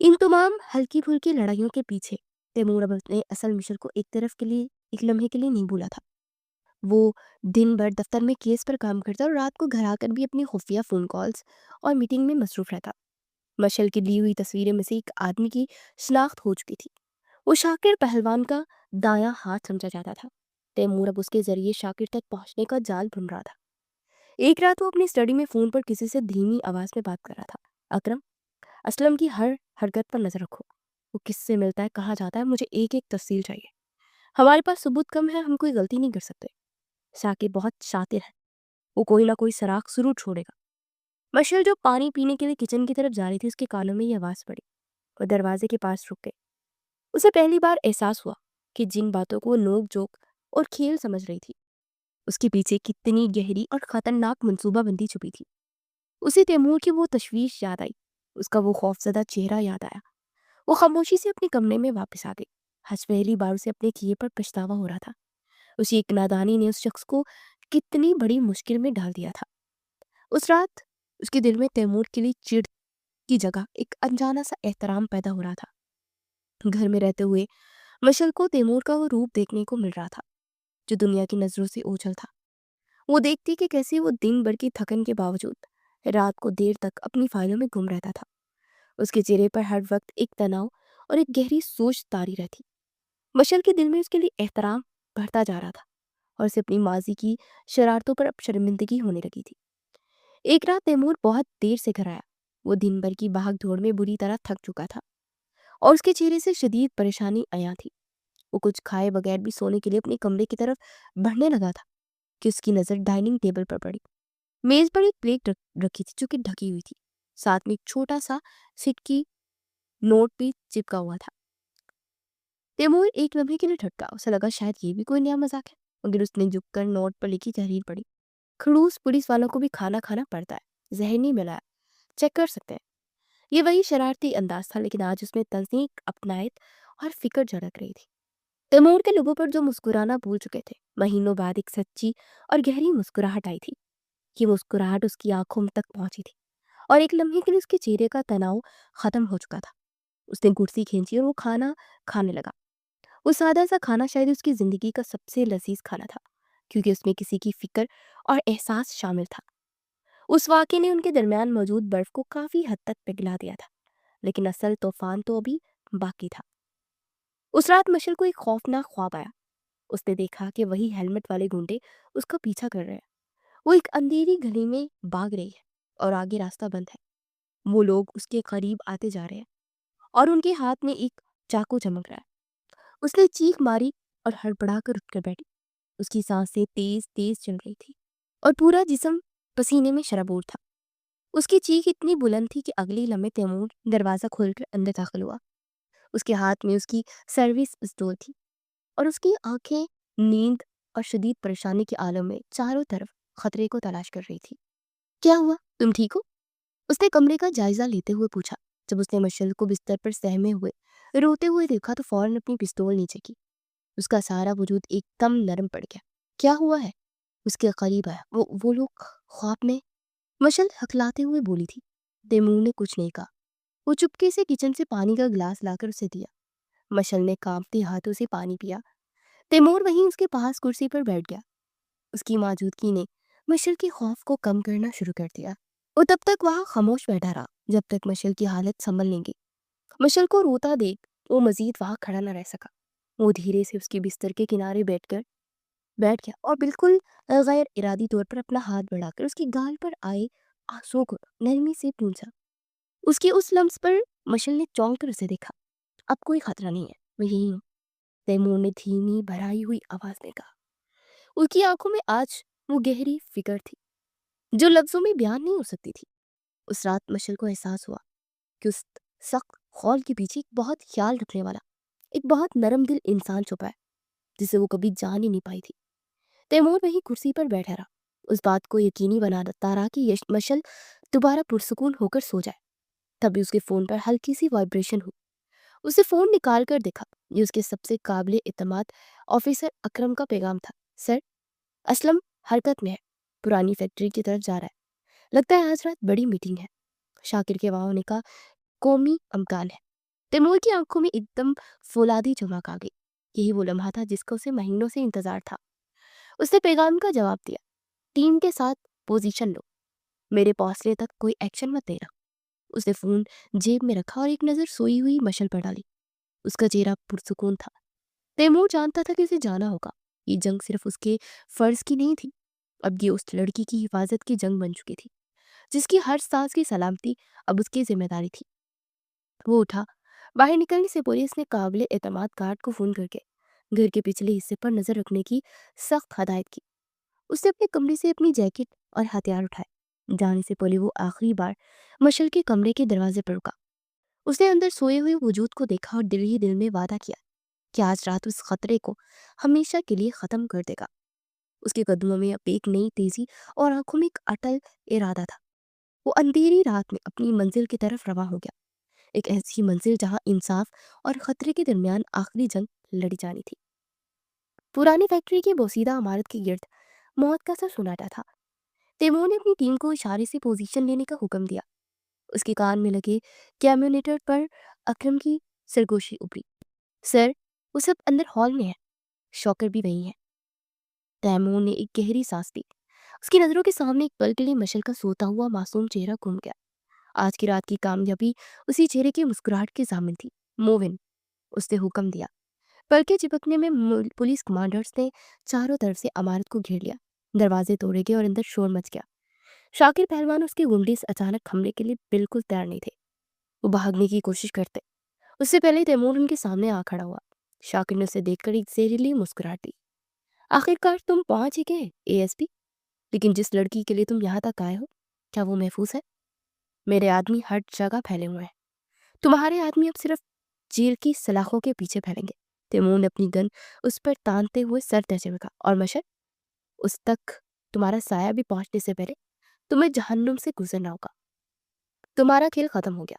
ان تمام ہلکی پھلکی لڑائیوں کے پیچھے تیمور اب اپنے اصل مشن کو ایک لمحے کے لیے نہیں بھولا تھا۔ وہ دن بھر دفتر میں کیس پر کام کرتا اور رات کو گھر آ کر بھی اپنی خفیہ فون کالز اور میٹنگ میں مصروف رہتا۔ مشل کی لی ہوئی تصویریں میں سے ایک آدمی کی شناخت ہو چکی تھی۔ وہ شاکر پہلوان کا دایاں ہاتھ سمجھا جاتا تھا۔ تیمور اب اس کے ذریعے شاکر تک پہنچنے کا جال بن رہا تھا۔ ایک رات وہ اپنی اسٹڈی میں فون پر کسی سے دھیمی آواز میں بات کر رہا تھا، اکرم، اسلم کی ہر حرکت پر نظر رکھو، وہ کس سے ملتا ہے، کہاں جاتا ہے، مجھے ایک ایک تفصیل چاہیے۔ ہمارے پاس ثبوت کم ہے، ہم کوئی غلطی نہیں کر سکتے۔ شاکر بہت شاطر ہے، وہ کوئی نہ کوئی سراغ ضرور چھوڑے گا۔ مشل جو پانی پینے کے لیے کچن کی طرف جا رہی تھی، اس کے کانوں میں یہ آواز پڑی۔ وہ دروازے کے پاس رک گئے۔ اسے پہلی بار احساس ہوا کہ جن باتوں کو وہ نوک جوک اور کھیل سمجھ رہی تھی، اس کے پیچھے کتنی گہری اور خطرناک منصوبہ بندی چھپی تھی۔ اسے تیمور کی وہ تشویش یاد آئی، اس کا وہ خوفزدہ چہرہ یاد آیا۔ وہ خاموشی سے اپنے کمرے میں واپس آ گئی۔ آج پہلی بار اسے اپنے کیے پر پچھتاوا ہو رہا تھا۔ اسی ایک نادانی نے اس شخص کو کتنی بڑی مشکل میں ڈال دیا تھا۔ اس رات اس کے دل میں تیمور کے لیے چڑ کی جگہ ایک انجانا سا احترام پیدا ہو رہا تھا۔ گھر میں رہتے ہوئے مشل کو تیمور کا وہ روپ دیکھنے کو مل رہا تھا جو دنیا کی نظروں سے اوجھل تھا۔ وہ دیکھتی کہ کیسے وہ دن بھر کی تھکن کے باوجود رات کو دیر تک اپنی فائلوں میں گم رہتا تھا۔ اس کے چہرے پر ہر وقت ایک تناؤ اور ایک گہری سوچ تاری رہتی۔ مشل کے دل میں اس کے لیے احترام بڑھتا جا رہا تھا اور اسے اپنی ماضی کی شرارتوں پر اب شرمندگی ہونے لگی تھی۔ ایک رات تیمور بہت دیر سے گھر آیا۔ وہ دن بھر کی بھاگ دوڑ میں بری طرح تھک چکا تھا اور اس کے چہرے سے شدید پریشانی عیاں تھی۔ وہ کچھ کھائے بغیر بھی سونے کے لیے اپنے کمرے کی طرف بڑھنے لگا تھا کہ اس کی نظر ڈائننگ ٹیبل پر پڑی۔ میز پر ایک پلیٹ رکھی تھی جو کہ ڈھکی ہوئی تھی، ساتھ میں ایک چھوٹا سا سٹکی نوٹ بھی چپکا ہوا تھا۔ تیمور ایک لمحے کے لیے ٹھٹکا، اسے لگا شاید یہ بھی کوئی نیا مذاق ہے، مگر اس نے جھک کر نوٹ پر لکھی تحریر پڑھی۔ خڑوس پولیس والوں کو بھی کھانا کھانا پڑتا ہے، زہر نہیں ملا ہے، چیک کر سکتے ہیں۔ یہ وہی شرارتی انداز تھا لیکن آج اس میں تنظیم، اپنائیت اور فکر جھلک رہی تھی۔ तैमूर के लोगों पर जो मुस्कुराना भूल चुके थे, महीनों बाद एक सच्ची और गहरी मुस्कुराहट आई थी। ये मुस्कुराहट उसकी आंखों तक पहुंची थी और एक लम्हे के लिए उसके चेहरे का तनाव खत्म हो चुका था। उसने कुर्सी खींची और वो खाना खाने लगा। वो सादा सा खाना शायद उसकी जिंदगी का सबसे लजीज खाना था, क्योंकि उसमें किसी की फिक्र और एहसास शामिल था। उस वाक़ये ने उनके दरमियान मौजूद बर्फ को काफी हद तक पिघला दिया था, लेकिन असल तूफान तो अभी बाकी था। उस रात मशल को एक खौफनाक ख्वाब आया। उसने देखा कि वही हेलमेट वाले गुंडे उसका पीछा कर रहे हैं। वो एक अंधेरी गली में भाग रही है और आगे रास्ता बंद है। वो लोग उसके करीब आते जा रहे हैं और उनके हाथ में एक चाकू चमक रहा है। उसने चीख मारी और हड़बड़ाकर उठकर बैठी। उसकी सांसें तेज तेज चल रही थी और पूरा जिस्म पसीने में शराबोर था। उसकी चीख इतनी बुलंद थी कि अगली लम्हे तैमूर दरवाजा खोलकर अंदर दाखिल हुआ। उसके हाथ में उसकी सर्विस पिस्तौल थी और उसकी आंखें नींद और शदीद परेशानी के आलम में चारों तरफ खतरे को तलाश कर रही थी। क्या हुआ, तुम ठीक हो? उसने कमरे का जायजा लेते हुए पूछा। जब उसने मशल को बिस्तर पर सहमे हुए रोते हुए देखा तो फौरन अपनी पिस्तौल नीचे की। उसका सारा वजूद एकदम नरम पड़ गया। क्या हुआ है? उसके करीब आया। वो लोग ख्वाब में। मशल हकलाते हुए बोली थी। तैमूर ने कुछ नहीं कहा। वो चुपके से किचन से पानी का गिलास लाकर उसे दिया। मशल ने कांपते हाथों से पानी पिया। तैमूर वहीं उसके पास कुर्सी पर बैठ गया। उसकी मौजूदगी ने मशल के खौफ को कम करना शुरू कर दिया। वो तब तक वहां खामोश बैठा रहा जब तक मशल की हालत संभल लेंगी। मशल को रोता देख वो मजीद वहां खड़ा न रह सका। वो धीरे से उसके बिस्तर के किनारे बैठ गया और बिल्कुल गैर इरादी तौर पर अपना हाथ बढ़ाकर उसकी गाल पर आए आंसुओं को नरमी से पूंछा। उसके उस लम्स पर मशल ने चौंक कर उसे देखा। अब कोई खतरा नहीं है, मैं यही हूँ, तैमूर ने धीमी भराई हुई आवाज में कहा। उसकी आंखों में आज वो गहरी फिक्र थी जो लफ्जों में बयान नहीं हो सकती थी। उस रात मशल को एहसास हुआ कि उस सख्त खौल के पीछे एक बहुत ख्याल रखने वाला, एक बहुत नरम दिल इंसान छुपा है, जिसे वो कभी जान ही नहीं पाई थी। तैमूर वहीं कुर्सी पर बैठा रहा, उस बात को यकीनी बनाता रहा कि मशल दोबारा पुरसुकून होकर सो जाए। तभी उसके फोन पर हल्की सी वाइब्रेशन हुई। उसे फोन निकाल कर देखा। ये उसके सबसे काबिल इत्मीनान ऑफिसर अकरम का पैगाम था। सर, असलम हरकत में है, पुरानी फैक्ट्री की तरफ जा रहा है। लगता है आज रात बड़ी मीटिंग है। शाकिर के वाह होने का कौमी अमकान है। तैमूर की आंखों में एकदम फौलादी चमक आ गई। यही वो लम्हा था जिसका उसे महीनों से इंतजार था। उसने पैगाम का जवाब दिया। टीम के साथ पोजीशन लो, मेरे पहुंचने तक कोई एक्शन मत देना। उसने फोन जेब में रखा और एक नजर सोई हुई मशल पर डाली। उसका चेहरा पुरसुकून था। तैमूर जानता था कि उसे जाना होगा। ये जंग सिर्फ उसके फर्ज की नहीं थी, अब ये उस लड़की की हिफाजत की जंग बन चुकी थी, जिसकी हर सांस की सलामती अब उसकी जिम्मेदारी थी। वो उठा। बाहर निकलने से पहले उसने काबिल एतमाद गार्ड को फोन करके घर के पिछले हिस्से पर नजर रखने की सख्त हदायत की। उसने अपने कमरे से अपनी जैकेट और हथियार उठाए। जाने से पहले वो आखिरी बार मशल के कमरे के दरवाजे पर रुका। उसने अंदर सोए हुए वजूद को देखा और दिल ही दिल में वादा किया कि आज रात उस खतरे को हमेशा के लिए खत्म कर देगा। उसके कदमों में अब एक नई तेजी और आंखों में एक अटल इरादा था। वो अंधेरी रात में अपनी मंजिल की तरफ रवा हो गया, एक ऐसी मंजिल जहां इंसाफ और खतरे के दरमियान आखिरी जंग लड़ी जानी थी। पुरानी फैक्ट्री की बोसीदा इमारत के गिर्द मौत का सा सुनाटा था। तैमूर ने अपनी टीम को इशारे से पोजीशन लेने का हुक्म दिया। उसके कान में लगे कैम्यूनेटर पर अकरम की सरगोशी उभरी। सर, वो सब अंदर हॉल में है, शॉकर भी वही है। तैमूर ने एक गहरी सांस ली। उसकी नजरों के सामने एक पल के लिए मशल का सोता हुआ मासूम चेहरा घूम गया। आज की रात की कामयाबी उसी चेहरे की मुस्कुराहट के जामिन थी। मोविन, उसने हुक्म दिया। पलके चिपकने में पुलिस कमांडर्स ने चारों तरफ से इमारत को घेर लिया। दरवाजे तोड़े गए और अंदर शोर मच गया। शाकिर पहलवान उसके गुंडे इस अचानक हमले के लिए बिल्कुल तैयार नहीं थे। वो भागने की कोशिश करते, उससे पहले तैमूर उनके सामने आ खड़ा हुआ। शाकिर ने उसे देखकर एक जहरीली मुस्कुराहट दी। आखिरकार तुम पहुंच ही गए एएसपी। लेकिन जिस लड़की के लिए तुम यहाँ तक आए हो, क्या वो महफूज है? मेरे आदमी हर जगह फैले हुए हैं। तुम्हारे आदमी अब सिर्फ जेल की सलाखों के पीछे फैलेंगे। तैमूर ने अपनी गन उस पर तानते हुए सर तैसे में कहा, और मशर, उस तक तुम्हारा साया भी पहुंचने से पहले तुम्हें जहन्नुम से गुजरना होगा। तुम्हारा खेल खत्म हो गया।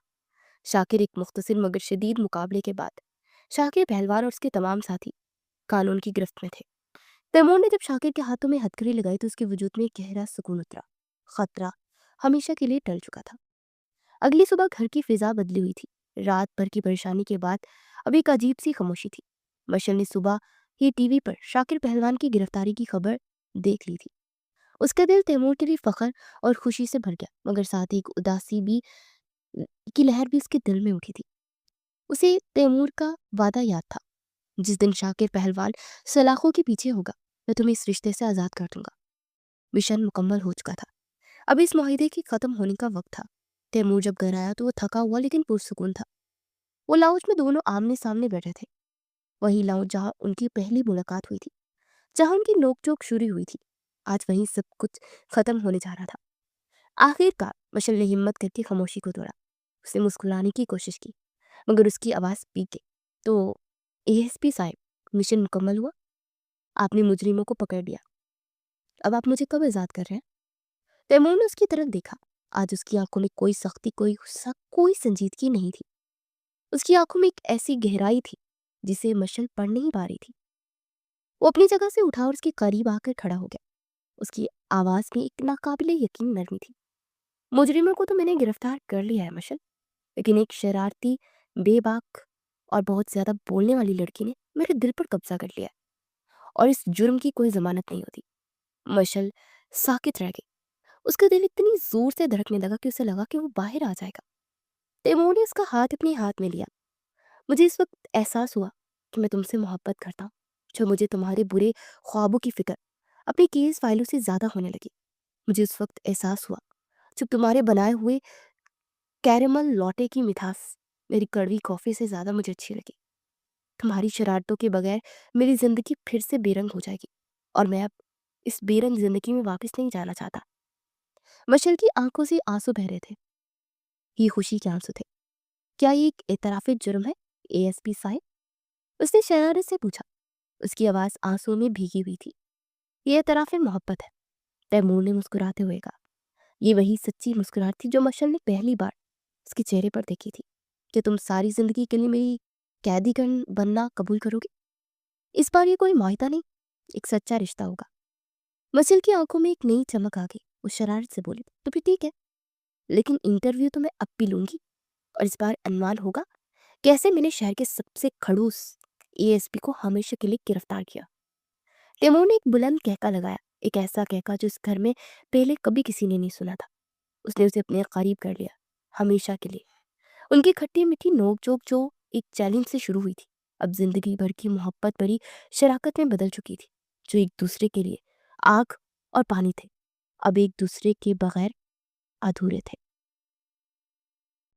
शाकिर एक मुख्तसिर मगर शदीद मुकाबले के बाद शाकिर पहलवान और उसके तमाम साथी قانون کی گرفت میں تھے۔ تیمور نے جب شاکر کے ہاتھوں میں ہتھکڑی لگائی تو اس کے وجود میں ایک گہرا سکون اترا۔ خطرہ ہمیشہ کے لیے ٹل چکا تھا۔ اگلی صبح گھر کی فضا بدلی ہوئی تھی۔ رات بھر کی پریشانی کے بعد اب ایک عجیب سی خاموشی تھی۔ مشل نے صبح ہی ٹی وی پر شاکر پہلوان کی گرفتاری کی خبر دیکھ لی تھی۔ اس کا دل تیمور کے لیے فخر اور خوشی سے بھر گیا، مگر ساتھ ہی ایک اداسی بھی کی لہر بھی اس کے دل میں اٹھی تھی۔ اسے تیمور کا وعدہ یاد تھا، جس دن شاکر پہلوان سلاخوں کے پیچھے ہوگا میں تمہیں اس رشتے سے آزاد کر دوں گا۔ مشن مکمل ہو چکا تھا۔ اب اس معاہدے کے ختم ہونے کا وقت تھا۔ تیمور جب گھر آیا تو وہ تھکا ہوا لیکن پرسکون تھا۔ وہ لاؤنج میں دونوں آمنے سامنے بیٹھے تھے، وہی لاؤنج جہاں ان کی پہلی ملاقات ہوئی تھی، جہاں ان کی نوک جھوک شروع ہوئی تھی۔ آج وہیں سب کچھ ختم ہونے جا رہا تھا۔ آخر کار مشل نے ہمت کر کے خاموشی کو توڑا۔ اسے مسکرانے کی کوشش کی، مگر اس کی آواز پیک گئی۔ تو اے ایس پی صاحب، مشن مکمل ہوا، آپ نے مجرموں کو پکڑ لیا، اب آپ مجھے کب آزاد کر رہے ہیں؟ تیمور نے اس کی طرف دیکھا۔ آج اس کی آنکھوں میں کوئی سختی، کوئی غصہ، کوئی سنجیدگی نہیں تھی۔ اس کی آنکھوں میں ایک ایسی گہرائی تھی جسے مشل پڑھ نہیں پا رہی تھی۔ وہ اپنی جگہ سے اٹھا اور اس کے قریب آ کر کھڑا ہو گیا۔ اس کی آواز میں ایک ناقابل یقین نرمی تھی۔ مجرموں کو تو میں نے گرفتار کر لیا ہے مشل، لیکن ایک شرارتی، بے باک اور بہت زیادہ بولنے والی لڑکی نے میرے دل پر قبضہ کر لیا ہے، اور اس جرم کی کوئی ضمانت نہیں ہوتی۔ مشل ساکت رہ گئی۔ اس کا دل اتنی زور سے دھڑکنے لگا کہ اسے لگا کہ وہ باہر آ جائے گا۔ تیمور نے اس کا ہاتھ اپنے ہاتھ میں لیا۔ مجھے اس وقت احساس ہوا کہ میں تم سے محبت کرتا ہوں، جو مجھے تمہارے برے خوابوں کی فکر اپنی کیس فائلوں سے زیادہ ہونے لگی۔ مجھے اس وقت احساس ہوا جب تمہارے بنائے ہوئے کیرمل لاٹے کی مٹھاس میری کڑوی کافی سے زیادہ مجھے اچھی لگی۔ تمہاری شرارتوں کے بغیر میری زندگی پھر سے بے رنگ ہو جائے گی، اور میں اب اس بے رنگ زندگی میں واپس نہیں جانا چاہتا۔ مشل کی آنکھوں سے آنسو بہ رہے تھے۔ یہ خوشی کے آنسو تھے۔ کیا یہ ایک اعتراف جرم ہے اے ایس پی صاحب؟ اس نے شرارت سے پوچھا۔ اس کی آواز آنسو میں بھیگی ہوئی تھی۔ یہ اعتراف محبت ہے، تیمور نے مسکراتے ہوئے کہا۔ یہ وہی سچی مسکراہٹ تھی جو مشل نے پہلی بار اس کے چہرے پر دیکھی تھی۔ کہ تم ساری زندگی کے لیے میری قیدی بننا قبول کرو گے؟ اس بار یہ کوئی معاہدہ نہیں، ایک سچا رشتہ ہوگا۔ مشل کی آنکھوں میں ایک نئی چمک آ گئی۔ وہ شرارت سے بولی، تو پھر ٹھیک ہے، لیکن انٹرویو تو میں اب بھی لوں گی، اور اس بار عنوان ہوگا کیسے میں نے شہر کے سب سے کھڑوس اے ایس پی کو ہمیشہ کے لیے گرفتار کیا۔ تیمور نے ایک بلند کہکا لگایا، ایک ایسا کہکا جو اس گھر میں پہلے کبھی کسی نے نہیں سنا تھا۔ اس نے اسے اپنے قریب کر لیا، ہمیشہ کے لیے۔ ان کی کھٹی میٹھی نوک جھوک جو ایک چیلنج سے شروع ہوئی تھی، اب زندگی بھر کی محبت بھری شراکت میں بدل چکی تھی۔ جو ایک دوسرے کے لیے آگ اور پانی تھے، اب ایک دوسرے کے بغیر ادھورے تھے۔